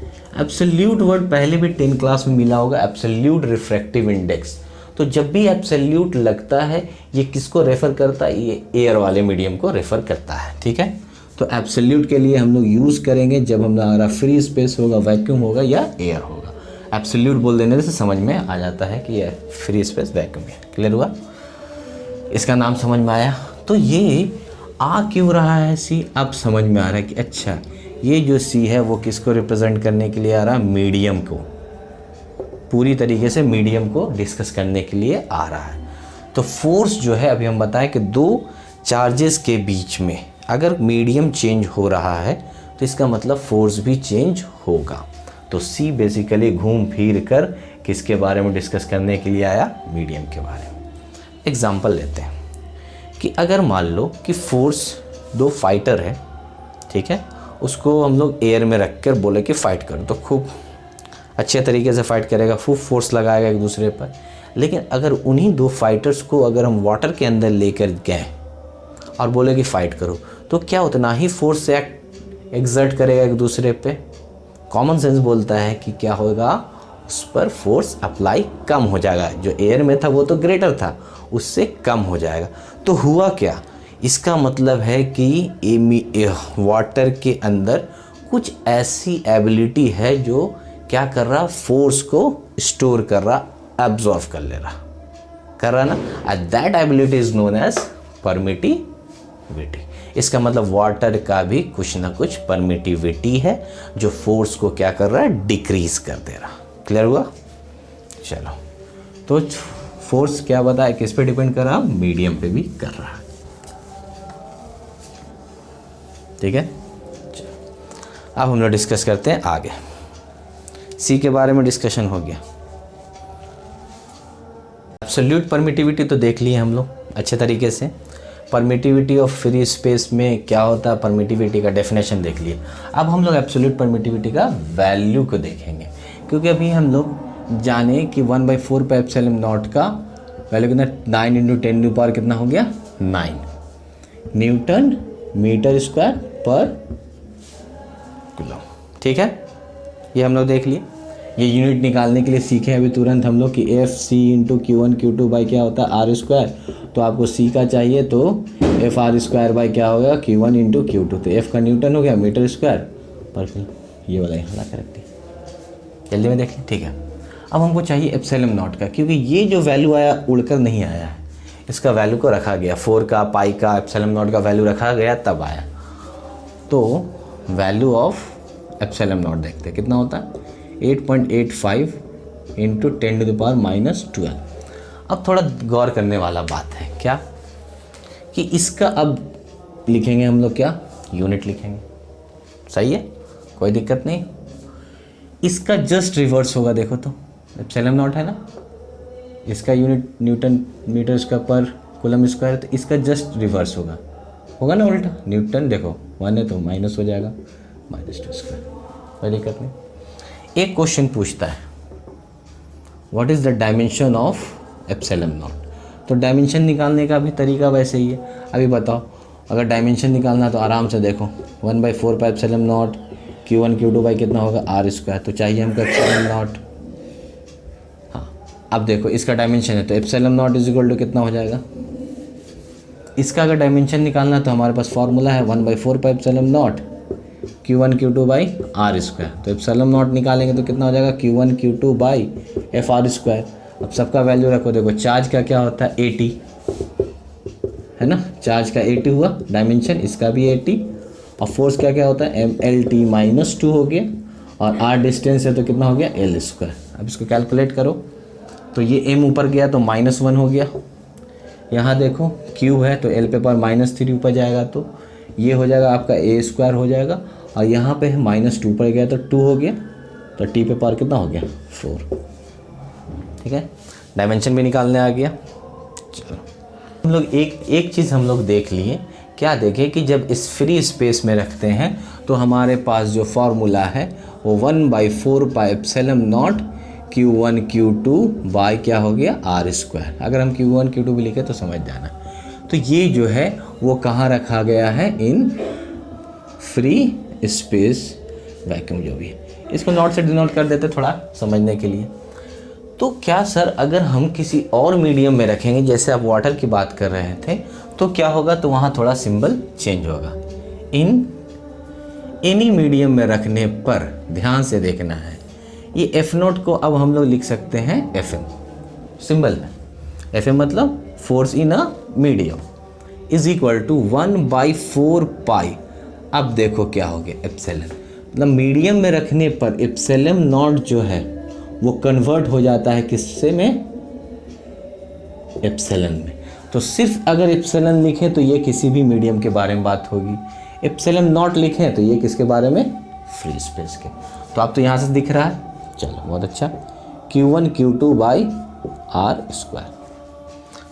Absolute word पहले भी 10 क्लास में मिला होगा, एब्सोल्यूट रिफ्रैक्टिव इंडेक्स। तो जब भी एब्सोल्यूट लगता है ये किसको रेफर करता है, ये एयर वाले मीडियम को रेफर करता है, ठीक है। तो एब्सोल्यूट के लिए हम लोग यूज़ करेंगे जब हमारा फ्री स्पेस होगा, वैक्यूम होगा या एयर होगा। एब्सोल्यूट बोल देने से समझ में आ जाता है कि ये फ्री स्पेस वैक्यूम है। क्लियर हुआ? इसका नाम समझ में आया। तो ये आ क्यों रहा है सी, अब समझ में आ रहा है कि अच्छा ये जो सी है वो किसको रिप्रेजेंट करने के लिए आ रहा है, मीडियम को, पूरी तरीके से मीडियम को डिस्कस करने के लिए आ रहा है। तो फोर्स जो है, अभी हम बताएं कि दो चार्जेस के बीच में अगर मीडियम चेंज हो रहा है तो इसका मतलब फोर्स भी चेंज होगा। तो सी बेसिकली घूम फिर कर किसके बारे में डिस्कस करने के लिए आया, मीडियम के बारे में। एग्जाम्पल लेते हैं कि अगर मान लो कि फोर्स, दो फाइटर है, ठीक है, उसको हम लोग एयर में रख कर बोले कि फ़ाइट करो, तो खूब अच्छे तरीके से फ़ाइट करेगा, खूब फोर्स लगाएगा एक दूसरे पर। लेकिन अगर उन्हीं दो फाइटर्स को अगर हम वाटर के अंदर लेकर गए और बोले कि फ़ाइट करो, तो क्या उतना ही फोर्स से एक्सर्ट करेगा एक दूसरे पे। कॉमन सेंस बोलता है कि क्या होगा, उस पर फोर्स अप्लाई कम हो जाएगा। जो एयर में था वो तो ग्रेटर था, उससे कम हो जाएगा। तो हुआ क्या, इसका मतलब है कि वाटर के अंदर कुछ ऐसी एबिलिटी है जो क्या कर रहा, फोर्स को स्टोर कर रहा, एब्जॉर्व कर ले रहा, कर रहा ना। And that ability is known as permittivity. इसका मतलब वाटर का भी कुछ ना कुछ परमिटिविटी है जो फोर्स को क्या कर रहा है, डिक्रीज कर दे रहा। क्लियर हुआ? चलो, तो फोर्स क्या बताया, किस पे डिपेंड कर रहा, मीडियम पे भी कर रहा है, ठीक है। अब हम लोग डिस्कस करते हैं आगे। सी के बारे में डिस्कशन हो गया। एब्सोल्यूट परमिटिविटी तो देख लिए हम लोग अच्छे तरीके से। परमिटिविटी ऑफ फ्री स्पेस में क्या होता है, परमिटिविटी का डेफिनेशन देख लिए। अब हम लोग एब्सोल्यूट परमिटिविटी का वैल्यू को देखेंगे, क्योंकि अभी हम लोग जाने कि 1/4 पाई एप्सिलॉन नॉट का वैल्यू कितना, 9 × 10⁻⁴ कितना हो गया, 9 न्यूटन मीटर स्क्वायर पर किलो, ठीक है। ये हम लोग देख लिए। ये यूनिट निकालने के लिए सीखे अभी तुरंत हम लोग कि FC × Q1 Q2 बाई क्या होता है, R²। तो आपको C का चाहिए तो FR² बाई क्या होगा, Q1 × Q2। तो F का न्यूटन हो गया, मीटर स्क्वायर पर किलो। ये वाला यहाँ ला कर रखते, जल्दी में देख लें, ठीक है। अब हमको चाहिए एप्सिलॉन नॉट का, क्योंकि ये जो वैल्यू आया उड़कर नहीं आया है, इसका वैल्यू को रखा गया, 4 का, पाई का, एप्सिलॉन नॉट का वैल्यू रखा गया तब आया। तो वैल्यू ऑफ एप्सिलॉन नॉट देखते हैं कितना होता है, 8.85 × 10⁻⁻12। अब थोड़ा गौर करने वाला बात है क्या, कि इसका अब लिखेंगे हम लोग क्या, यूनिट लिखेंगे, सही है, कोई दिक्कत नहीं। इसका जस्ट रिवर्स होगा, देखो तो एप्सिलॉन नॉट है ना, इसका यूनिट न्यूटन मीटर स्क्वायर पर कूलम स्क्वायर, तो इसका जस्ट रिवर्स होगा ना उल्टा। न्यूटन देखो 1 है तो माइनस हो जाएगा, -2², कोई दिक्कत नहीं। एक क्वेश्चन पूछता है, what is the dimension of epsilon not. तो डायमेंशन निकालने का भी तरीका वैसे ही है। अभी बताओ, अगर डायमेंशन निकालना तो आराम से देखो, 1/4 pi epsilon naught Q1 Q2 by कितना होगा, R²। तो चाहिए हमको एप्सिलॉन नॉट। हाँ, अब देखो इसका डायमेंशन है तो epsilon naught is equal to कितना हो जाएगा। इसका अगर डायमेंशन निकालना तो हमारे पास फॉर्मूला है 1/4 pi epsilon naught Q1 Q2 by R square. तो एप्सिलॉन नॉट निकालेंगे तो कितना हो जाएगा Q1 Q2 by F R square. अब सबका वैल्यू रखो, देखो चार्ज का क्या होता है 80 है ना, चार्ज का 80 हुआ डायमेंशन, इसका भी 80, और फोर्स क्या क्या होता है MLT -2 हो गया, और आर डिस्टेंस है तो कितना हो गया L स्क्वायर। अब इसको कैलकुलेट करो तो ये M ऊपर गया तो -1 हो गया, यहाँ देखो क्यूब है तो L पे पावर -3 ऊपर जाएगा तो ये हो जाएगा आपका A स्क्वायर हो जाएगा, और यहाँ पे -2 पर गया तो 2 हो गया, तो T पे पावर कितना हो गया 4। ठीक है, डायमेंशन भी निकालने आ गया। चलो हम लोग एक चीज़ हम लोग देख लिए, क्या देखें कि जब इस फ्री स्पेस में रखते हैं तो हमारे पास जो फॉर्मूला है वो 1/4 pi epsilon naught Q1 Q2 by क्या हो गया आर स्क्वायर। अगर हम Q1 Q2 भी लिखे तो समझ जाना। तो ये जो है वो कहाँ रखा गया है, इन फ्री स्पेस वैक्यूम जो भी है, इसको नॉट से डिनोट कर देते थोड़ा समझने के लिए। तो क्या सर अगर हम किसी और मीडियम में रखेंगे, जैसे आप वाटर की बात कर रहे थे, तो क्या होगा, तो वहाँ थोड़ा सिंबल चेंज होगा। इन एनी मीडियम में रखने पर ध्यान से देखना है, ये एफ नोट को अब हम लोग लिख सकते हैं FM सिंबल में। FM मतलब force in a medium is equal to 1/4 pi. अब देखो क्या हो गया एप्सिलॉन, मतलब मीडियम में रखने पर एप्सिलॉन नॉट जो है वो कन्वर्ट हो जाता है किससे में, एप्सिलॉन में। तो सिर्फ अगर एप्सिलॉन लिखें तो ये किसी भी मीडियम के बारे में बात होगी, एप्सिलॉन नॉट लिखें तो ये किसके बारे में, फ्री स्पेस के। तो आप तो यहाँ से दिख रहा है, चलो बहुत अच्छा, Q1 Q2 by R square.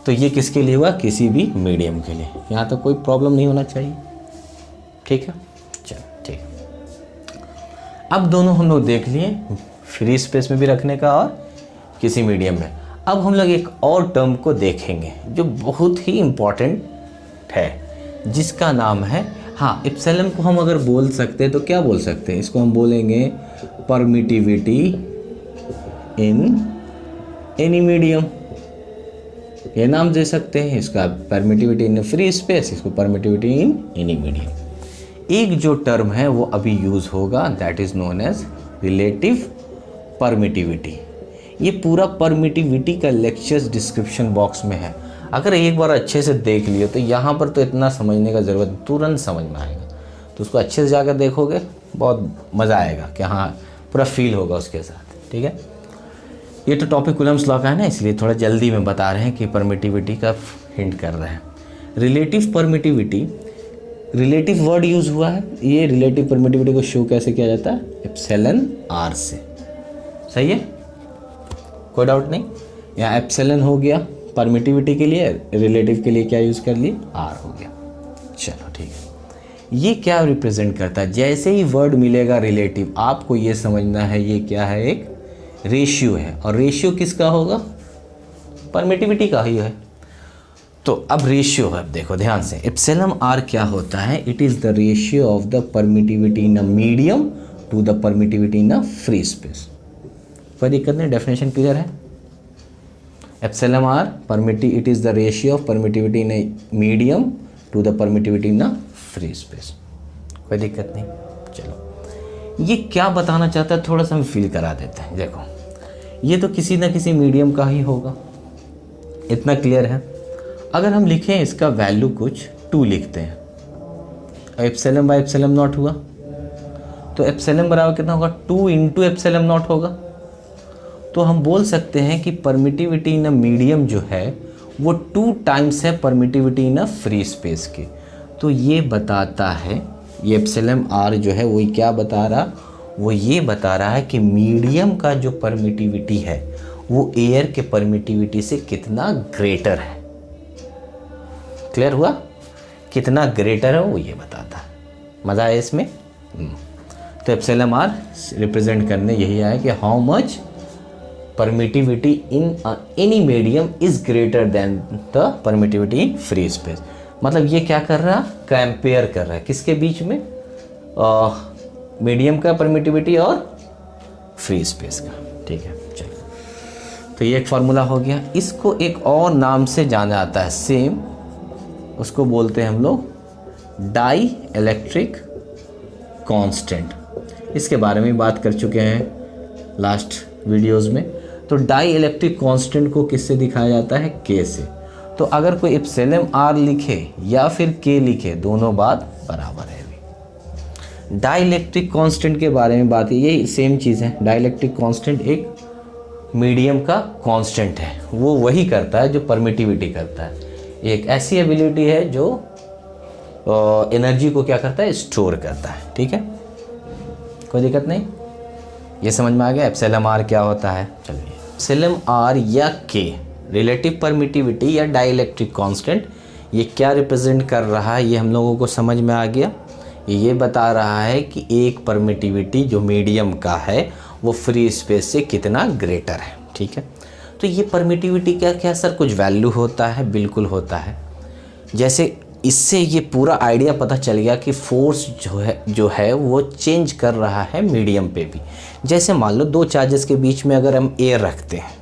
तो ये किसके लिए हुआ, किसी भी मीडियम के लिए, यहाँ तो कोई प्रॉब्लम नहीं होना चाहिए। ठीक है, चलो ठीक है। अब दोनों हम लोग देख लिए, फ्री स्पेस में भी रखने का और किसी मीडियम में। अब हम लोग एक और टर्म को देखेंगे जो बहुत ही इम्पॉर्टेंट है, जिसका नाम है, हाँ एप्सिलॉन को हम अगर बोल सकते हैं तो क्या बोल सकते हैं, इसको हम बोलेंगे परमिटिविटी इन एनी मीडियम, ये नाम दे सकते हैं इसका, परमिटिविटी इन फ्री स्पेस, इसको परमिटिविटी इन एनी मीडियम। एक जो टर्म है वो अभी यूज़ होगा, that is known as relative permittivity. ये पूरा परमिटिविटी का लेक्चर्स डिस्क्रिप्शन बॉक्स में है, अगर एक बार अच्छे से देख लियो तो यहाँ पर तो इतना समझने का ज़रूरत, तुरंत समझ में आएगा। तो उसको अच्छे से जाकर देखोगे बहुत मज़ा आएगा कि हाँ पूरा फील होगा उसके साथ। ठीक है, ये तो टॉपिक कूलम्स लॉ का है ना, इसलिए थोड़ा जल्दी में बता रहे हैं कि परमिटिविटी का हिंट कर रहे हैं। Relative permittivity, relative word use हुआ है, ये रिलेटिव परमिटिविटी को शो कैसे किया जाता है, एप्सिलॉन आर से। सही है, कोई डाउट नहीं। यहाँ एप्सिलॉन हो गया परमिटिविटी के लिए, रिलेटिव के लिए क्या यूज़ कर लिए, आर हो गया। चलो ठीक है, ये क्या रिप्रेजेंट करता है, जैसे ही वर्ड मिलेगा रिलेटिव आपको ये समझना है ये क्या है, एक रेशियो है, और रेशियो किसका होगा, परमिटिविटी का ही है। तो अब रेशियो है, अब देखो ध्यान से, एप्सिलॉन आर क्या होता है, it is the ratio of the permittivity in a medium to the permittivity in a free space. कोई दिक्कत नहीं, डेफिनेशन क्लियर है। Epsilon R it is the ratio of permittivity in a medium to the permittivity in a free space. कोई दिक्कत नहीं। चलो ये क्या बताना चाहता है थोड़ा सा हम फील करा देते हैं। देखो ये तो किसी ना किसी मीडियम का ही होगा, इतना क्लियर है। अगर हम लिखें इसका वैल्यू कुछ 2 लिखते हैं, एप्सिलॉन बाई एप्सिलॉन नॉट हुआ, तो एप्सिलॉन बराबर कितना होगा, 2 इंटू एप्सिलॉन नॉट होगा। तो हम बोल सकते हैं कि परमिटिविटी इन अ मीडियम जो है वो 2 टाइम्स है permittivity in a free space के। तो ये बताता है, ये एप्सिलॉन आर जो है वो क्या बता रहा, वो ये बता रहा है कि मीडियम का जो परमिटिविटी है वो एयर के परमिटिविटी से कितना ग्रेटर है। क्लियर हुआ, कितना ग्रेटर है वो ये बताता है। मज़ा है इसमें। तो एप्सिलॉन आर रिप्रेजेंट करने यही आया कि how much permittivity in any medium is greater than the permittivity in free space. मतलब ये क्या कर रहा है, कंपेयर कर रहा है किसके बीच में, मीडियम का परमिटिविटी और फ्री स्पेस का। ठीक है, चलो तो ये एक फार्मूला हो गया। इसको एक और नाम से जाना जाता है सेम, उसको बोलते हैं हम लोग डाई इलेक्ट्रिक कांस्टेंट, इसके बारे में बात कर चुके हैं लास्ट वीडियोस में। तो डाई इलेक्ट्रिक कांस्टेंट को किससे दिखाया जाता है? के से। तो अगर कोई एप्सिलॉन आर लिखे या फिर के लिखे, दोनों बात बराबर है। डाई इलेक्ट्रिक कांस्टेंट के बारे में बात है, यही सेम चीज़ है। डाई इलेक्ट्रिक कांस्टेंट एक मीडियम का कांस्टेंट है, वो वही करता है जो परमिटिविटी करता है। एक ऐसी एबिलिटी है जो एनर्जी को क्या करता है? स्टोर करता है। ठीक है, कोई दिक्कत नहीं, ये समझ में आ गया एप्सिलॉन आर क्या होता है। चलिए, एप्सिलॉन आर या के रिलेटिव परमिटिविटी या डाई इलेक्ट्रिक कांस्टेंट, ये क्या रिप्रेजेंट कर रहा है ये हम लोगों को समझ में आ गया। ये बता रहा है कि एक परमिटिविटी जो मीडियम का है वो फ्री स्पेस से कितना ग्रेटर है। ठीक है, तो ये परमिटिविटी क्या क्या सर कुछ वैल्यू होता है? बिल्कुल होता है। जैसे इससे ये पूरा आइडिया पता चल गया कि फोर्स जो है वो चेंज कर रहा है मीडियम पे भी। जैसे मान लो दो चार्जेस के बीच में अगर हम एयर रखते हैं,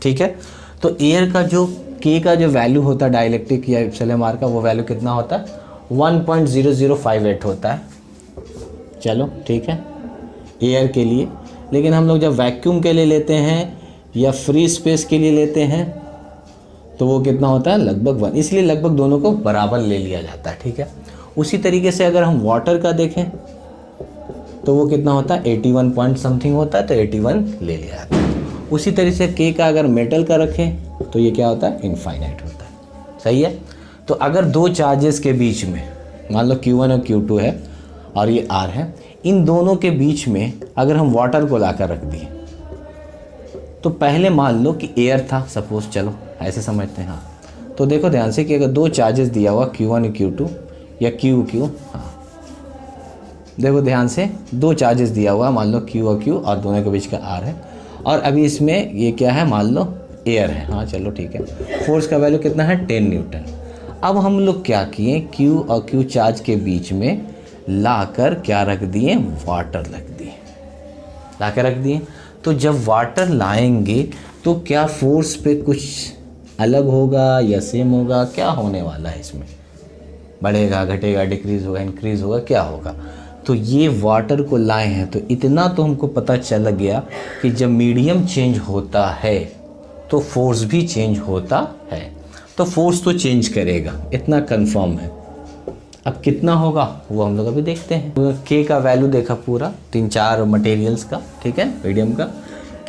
ठीक है, तो एयर का जो के का जो वैल्यू होता है डाइलेक्ट्रिक या एप्सिलॉन आर का, वो वैल्यू कितना होता है? 1.0058 होता है। चलो ठीक है, एयर के लिए। लेकिन हम लोग जब वैक्यूम के लिए लेते हैं या फ्री स्पेस के लिए लेते हैं तो वो कितना होता है? लगभग 1। इसलिए लगभग दोनों को बराबर ले लिया जाता है। ठीक है, उसी तरीके से अगर हम वाटर का देखें तो वो कितना होता है? 81 पॉइंट समथिंग होता है, तो 81 ले लिया जाता है। उसी तरीके से के का अगर मेटल का रखें तो ये क्या होता है? इनफाइनाइट होता है। सही है। तो अगर दो चार्जेस के बीच में मान लो Q1 और Q2 है और ये R है, इन दोनों के बीच में अगर हम वाटर को लाकर रख दिए तो पहले मान लो कि एयर था सपोज, चलो ऐसे समझते हैं। हाँ, तो देखो ध्यान से कि अगर दो चार्जेस दिया हुआ Q1 और Q2 या Q, हाँ देखो ध्यान से, दो चार्जेस दिया हुआ मान लो Q और Q और दोनों के बीच का R है, और अभी इसमें ये क्या है? मान लो एयर है। हाँ चलो ठीक है, फोर्स का वैल्यू कितना है? 10 न्यूटन। अब हम लोग क्या किए? Q और Q चार्ज के बीच में लाकर क्या रख दिए? वाटर रख दिए, लाकर रख दिए। तो जब वाटर लाएंगे तो क्या फोर्स पे कुछ अलग होगा या सेम होगा? क्या होने वाला है इसमें? बढ़ेगा, घटेगा, डिक्रीज होगा, इंक्रीज होगा, क्या होगा? तो ये वाटर को लाए हैं तो इतना तो हमको पता चल गया कि जब मीडियम चेंज होता है तो फोर्स भी चेंज होता है। तो फोर्स तो चेंज करेगा, इतना कंफर्म है। अब कितना होगा वो हम लोग अभी देखते हैं। के का वैल्यू देखा पूरा 3-4 मटेरियल्स का, ठीक है, मीडियम का।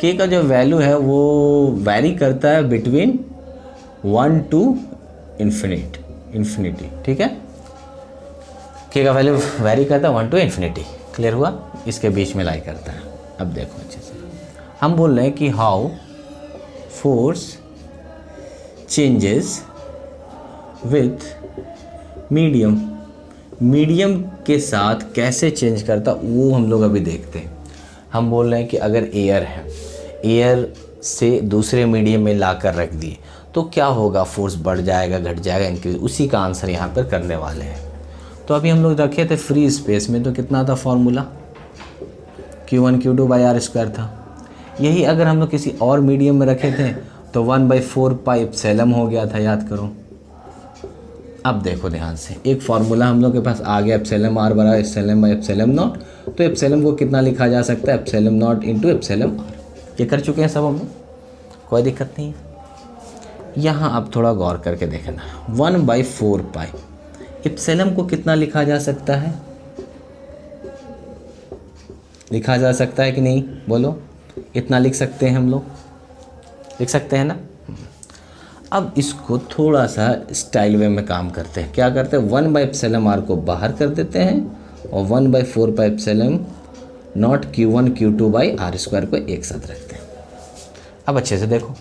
के का जो वैल्यू है वो वैरी करता है बिटवीन 1 to इन्फिनिटी, ठीक है। के का वैल्यू वैरी करता है 1 to इन्फिनिटी। क्लियर हुआ? इसके बीच में लाई करता है। अब देखो अच्छे से, हम बोल रहे हैं कि how force changes with medium के साथ कैसे चेंज करता वो हम लोग अभी देखते हैं। हम बोल रहे हैं कि अगर एयर है, एयर से दूसरे मीडियम में ला कर रख दिए तो क्या होगा? फोर्स बढ़ जाएगा, घट जाएगा, इंक्रीज। उसी का आंसर यहाँ पर करने वाले हैं। तो अभी हम लोग रखे थे फ्री स्पेस में, तो कितना था फॉर्मूला? Q1 Q2/r² था। यही अगर हम लोग किसी और मीडियम में रखे थे तो 1/4 पाई एप्सिलॉन हो गया था, याद करो। अब देखो ध्यान से, एक फार्मूला हम लोग के पास आ गया, एप्सिलॉन r बराबर ε/ε0। तो एप्सिलॉन को कितना लिखा जा सकता है? ε0 × εr। ये कर चुके हैं सब हम लोग, कोई दिक्कत नहीं है। यहाँ अब थोड़ा गौर करके देखना, 1/4 पाई एप्सिलॉन को कितना लिखा जा सकता है? लिखा जा सकता है कि नहीं? बोलो, इतना लिख सकते हैं हम लोग, लिख सकते हैं ना। अब इसको थोड़ा सा स्टाइल वे में काम करते हैं। क्या करते हैं? 1/εr को बाहर कर देते हैं और 1/4 pi epsilon naught Q1 Q2/r² को एक साथ रखते हैं। अब अच्छे से देखो,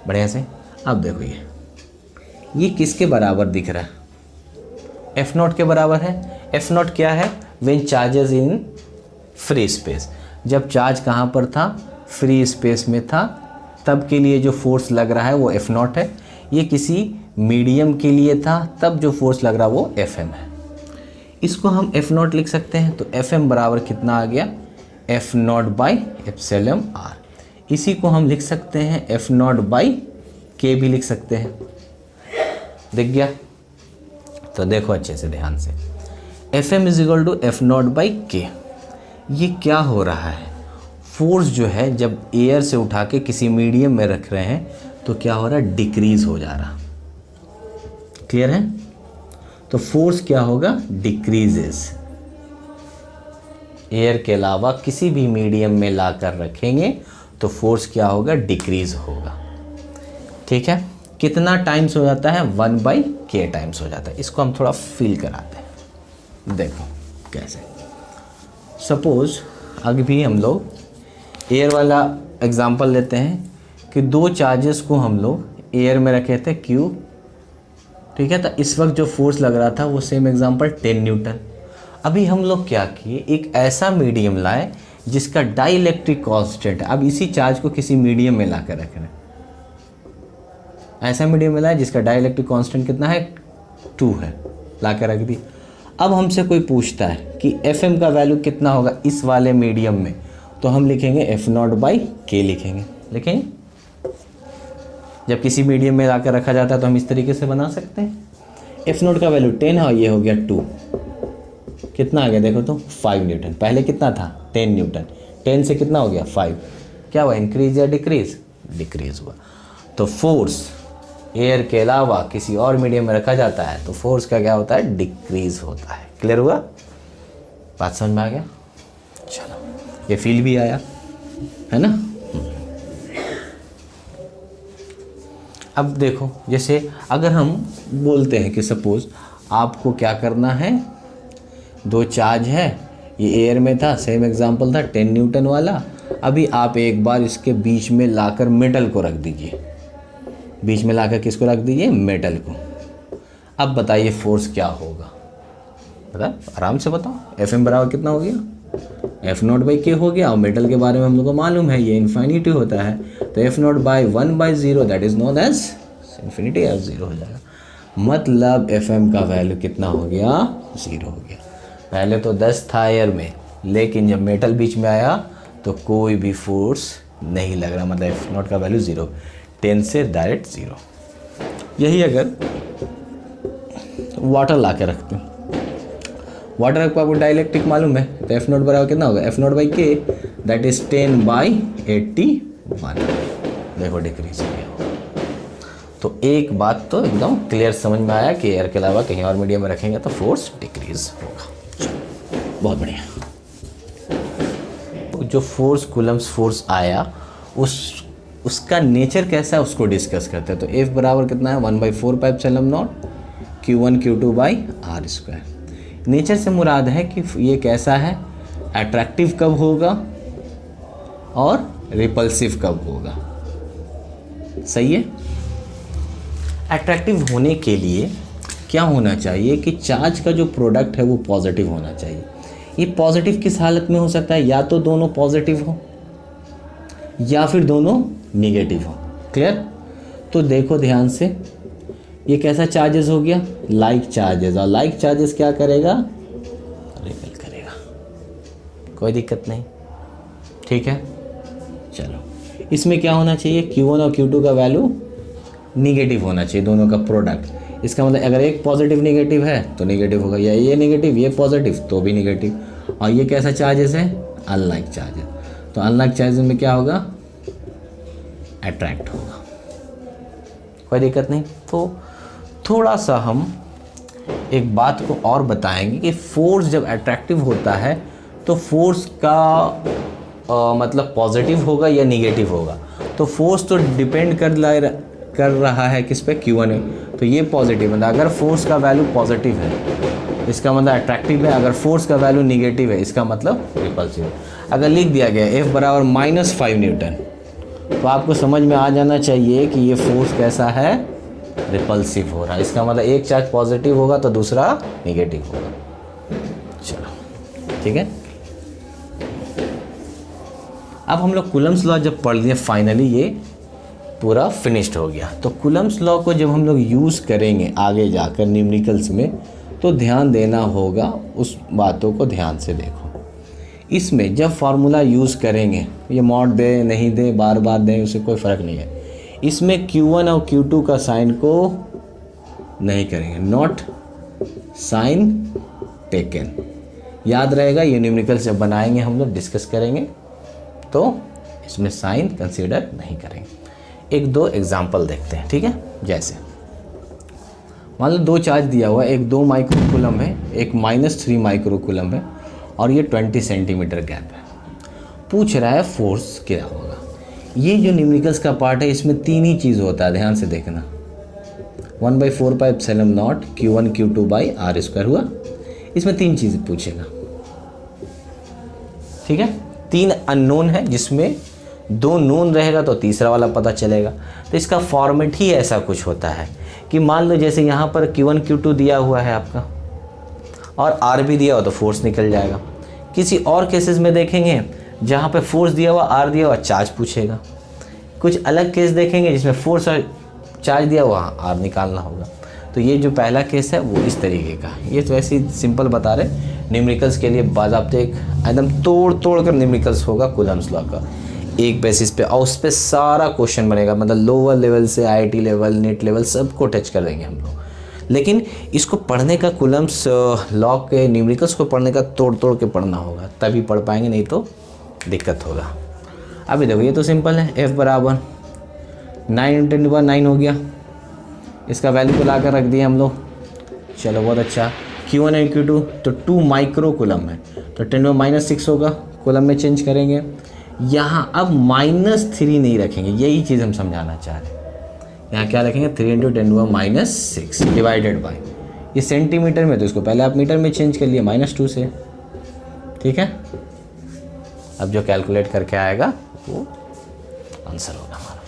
बढ़िया से। अब देखो ये किसके बराबर दिख रहा है? F0 के बराबर है। F0 क्या है? When charges in free space. जब चार्ज कहाँ पर था? फ्री स्पेस में था, तब के लिए जो फोर्स लग रहा है वो F0 है। ये किसी मीडियम के लिए था, तब जो फोर्स लग रहा है वो Fm है। इसको हम F0 लिख सकते हैं, तो Fm बराबर कितना आ गया? F0/εr। इसी को हम लिख सकते हैं F0/k भी लिख सकते हैं। दिख गया? तो देखो अच्छे से ध्यान से, Fm is equal to F naught by K. ये क्या हो रहा है, फोर्स जो है जब एयर से उठा के किसी मीडियम में रख रहे हैं तो क्या हो रहा है, डिक्रीज हो जा रहा। क्लियर है? तो फोर्स क्या होगा, डिक्रीजेस। एयर के अलावा किसी भी मीडियम में लाकर रखेंगे तो फोर्स क्या होगा, डिक्रीज होगा। ठीक है, कितना टाइम्स हो जाता है, 1/k टाइम्स हो जाता है। इसको हम थोड़ा फील कराते हैं, देखो कैसे। सपोज अभी भी हम लोग एयर वाला एग्जांपल लेते हैं कि दो चार्जेस को हम लोग एयर में रखे थे Q, ठीक है। तो इस वक्त जो फोर्स लग रहा था वो सेम एग्जांपल 10 न्यूटन। अभी हम लोग क्या किए, एक ऐसा मीडियम लाए जिसका डाइलेक्ट्रिक कांस्टेंट है। अब इसी चार्ज को किसी मीडियम में ला कर रख रहे हैं, ऐसा मीडियम में लाए जिसका डाइलेक्ट्रिक कांस्टेंट कितना है, 2 है, ला कर रख दी। अब हमसे कोई पूछता है कि Fm का वैल्यू कितना होगा इस वाले मीडियम में, तो हम लिखेंगे F0/K लिखेंगे। जब किसी मीडियम में लाकर रखा जाता है तो हम इस तरीके से बना सकते हैं। F0 का वैल्यू 10 है और ये हो गया 2, कितना आ गया देखो तो 5 न्यूटन। पहले कितना था, 10 न्यूटन, 10 से कितना हो गया 5, क्या हुआ, इंक्रीज या डिक्रीज, डिक्रीज हुआ। तो फोर्स एयर के अलावा किसी और मीडियम में रखा जाता है तो फोर्स का क्या होता है, डिक्रीज होता है। क्लियर हुआ, बात समझ में आ गया? चलो, ये फील भी आया है ना। अब देखो, जैसे अगर हम बोलते हैं कि सपोज आपको क्या करना है, दो चार्ज है, ये एयर में था, सेम एग्जांपल था 10 न्यूटन वाला। अभी आप एक बार इसके बीच में लाकर मेटल को रख दीजिए, बीच में लाकर किसको रख दीजिए, मेटल को। अब बताइए फोर्स क्या होगा, बता, आराम से बताओ। Fm बराबर कितना हो गया, F0/K हो गया। और मेटल के बारे में हम लोग को मालूम है ये इन्फिनिटी होता है, तो F0/1/0 that is known as infinity, और 0 हो जाएगा। मतलब Fm का वैल्यू कितना हो गया, 0 हो गया। पहले तो 10 था एयर में, लेकिन जब मेटल बीच में आया तो कोई भी फोर्स नहीं लग रहा, मतलब F0 का वैल्यू 0, 10 से डायरेक्ट 0। यही अगर वाटर ला के रखते हैं, वाटर को आपको डाइलेक्ट्रिक मालूम है, तो F0 बराबर कितना होगा, F0/K दैट इज 10/81। देखो डिक्रीज हो गया। तो एक बात तो एकदम क्लियर समझ में आया कि एयर के अलावा कहीं और मीडियम में रखेंगे तो फोर्स डिक्रीज होगा। बहुत बढ़िया। तो जो फोर्स, कूलम्स फोर्स आया, उसका नेचर कैसा है उसको डिस्कस करते हैं। तो F बराबर कितना है, 1/4πε0 Q1 Q2/r²। नेचर से मुराद है कि ये कैसा है, अट्रैक्टिव कब होगा और रिपल्सिव कब होगा। सही है। अट्रैक्टिव होने के लिए क्या होना चाहिए कि चार्ज का जो प्रोडक्ट है वो पॉजिटिव होना चाहिए। ये पॉजिटिव किस हालत में हो सकता है, या तो दोनों पॉजिटिव हो या फिर दोनों निगेटिव हो। क्लियर? तो देखो ध्यान से, ये कैसा चार्जेस हो गया, लाइक चार्जेस। और लाइक चार्जेस क्या करेगा, रिपेल करेगा, कोई दिक्कत नहीं। ठीक है, चलो इसमें क्या होना चाहिए, Q1 और Q2 का वैल्यू निगेटिव होना चाहिए, दोनों का प्रोडक्ट। इसका मतलब अगर एक पॉजिटिव निगेटिव है तो निगेटिव होगा, या ये निगेटिव ये पॉजिटिव तो भी निगेटिव। और ये कैसा चार्जेस है, अनलाइक चार्जेस। तो अनलाइक चार्जेस में क्या होगा, अट्रैक्ट होगा, कोई दिक्कत नहीं। तो थोड़ा सा हम एक बात को और बताएंगे कि फोर्स जब अट्रैक्टिव होता है तो फोर्स का मतलब पॉजिटिव होगा या निगेटिव होगा। तो फोर्स तो डिपेंड कर रहा है किस पे, Q1 में। तो ये पॉजिटिव, मतलब अगर फोर्स का वैल्यू पॉजिटिव है इसका मतलब अट्रैक्टिव है, अगर फोर्स का वैल्यू निगेटिव है इसका मतलब रिपल्सिव है। अगर लिख दिया गया F बराबर -5 न्यूटन, तो आपको समझ में आ जाना चाहिए कि ये फोर्स कैसा है, रिपल्सिव हो रहा है। इसका मतलब एक चार्ज पॉजिटिव होगा तो दूसरा निगेटिव होगा। चलो ठीक है। अब हम लोग कूलम्स लॉ जब पढ़ लिए, फाइनली ये पूरा फिनिश्ड हो गया। तो कूलम्स लॉ को जब हम लोग यूज़ करेंगे आगे जाकर न्यूमेरिकल्स में, तो ध्यान देना होगा, उस बातों को ध्यान से देखो। इसमें जब फार्मूला यूज़ करेंगे, ये मॉड दे नहीं दे, बार बार दें, उससे कोई फ़र्क नहीं है। इसमें Q1 और Q2 का साइन को नहीं करेंगे, नॉट साइन टेकन। याद रहेगा, ये न्यूमेरिकल्स जब बनाएंगे हम लोग डिस्कस करेंगे तो इसमें साइन कंसीडर नहीं करेंगे। एक दो एग्जाम्पल देखते हैं, ठीक है। जैसे मान लो 2 चार्ज दिया हुआ है, एक 2 माइक्रोकूलम है, एक -3 माइक्रोकूलम है और ये 20 सेंटीमीटर गैप है। पूछ रहा है फोर्स क्या होगा। ये जो न्यूमेरिकल्स का पार्ट है इसमें 3 ही चीज़ होता है, ध्यान से देखना। 1/4πε0 Q1 Q2/r² हुआ। इसमें 3 चीज़ें पूछेगा, ठीक है। 3 अननोन है, जिसमें 2 नोन रहेगा तो तीसरा वाला पता चलेगा। तो इसका फॉर्मेट ही ऐसा कुछ होता है कि मान लो जैसे यहाँ पर Q1 Q2 दिया हुआ है आपका और R भी दिया हुआ तो फोर्स निकल जाएगा। किसी और केसेस में देखेंगे जहाँ पे फोर्स दिया हुआ, R दिया हुआ, चार्ज पूछेगा। कुछ अलग केस देखेंगे जिसमें फोर्स और चार्ज दिया हुआ, R निकालना होगा। तो ये जो पहला केस है वो इस तरीके का। ये तो ऐसे ही सिंपल बता रहे, न्यूमेरिकल्स के लिए बाज़ाब्ते एकदम तोड़ कर न्यूमेरिकल्स होगा कूलम्स लॉ का, एक बेसिस पे, और उस पर सारा क्वेश्चन बनेगा। मतलब लोअर लेवल से IIT लेवल, नेट लेवल सबको टच कर देंगे हम लोग। लेकिन इसको पढ़ने का, कूलम्स लॉ के न्यूमेरिकल्स को पढ़ने का तोड़ के पढ़ना होगा, तभी पढ़ पाएंगे, नहीं तो दिक्कत होगा। अभी देखो ये तो सिंपल है, F बराबर 9 × 10⁻⁹ हो गया। इसका वैल्यू को ला कर रख दिए हम लोग। चलो बहुत अच्छा। Q1 और Q2 तो 2 माइक्रो कूलम है तो 10⁻⁻6 होगा, कूलम में चेंज करेंगे। यहाँ अब -3 नहीं रखेंगे, यही चीज़ हम समझाना चाह रहे हैं। यहाँ क्या रखेंगे, 3 × 10⁻⁶ डिवाइडेड बाय, ये सेंटीमीटर में तो इसको पहले आप मीटर में चेंज कर लिए -2 से, ठीक है। अब जो कैलकुलेट करके आएगा वो आंसर होगा हमारा।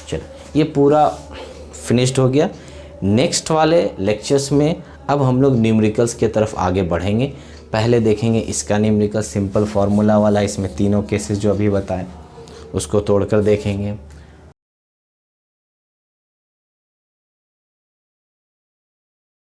चलो ये पूरा फिनिश्ड हो गया। नेक्स्ट वाले लेक्चर्स में अब हम लोग न्यूमेरिकल्स की तरफ आगे बढ़ेंगे। पहले देखेंगे इसका न्यूमेरिकल सिंपल फार्मूला वाला, इसमें तीनों केसेस जो अभी बताए उसको तोड़कर देखेंगे।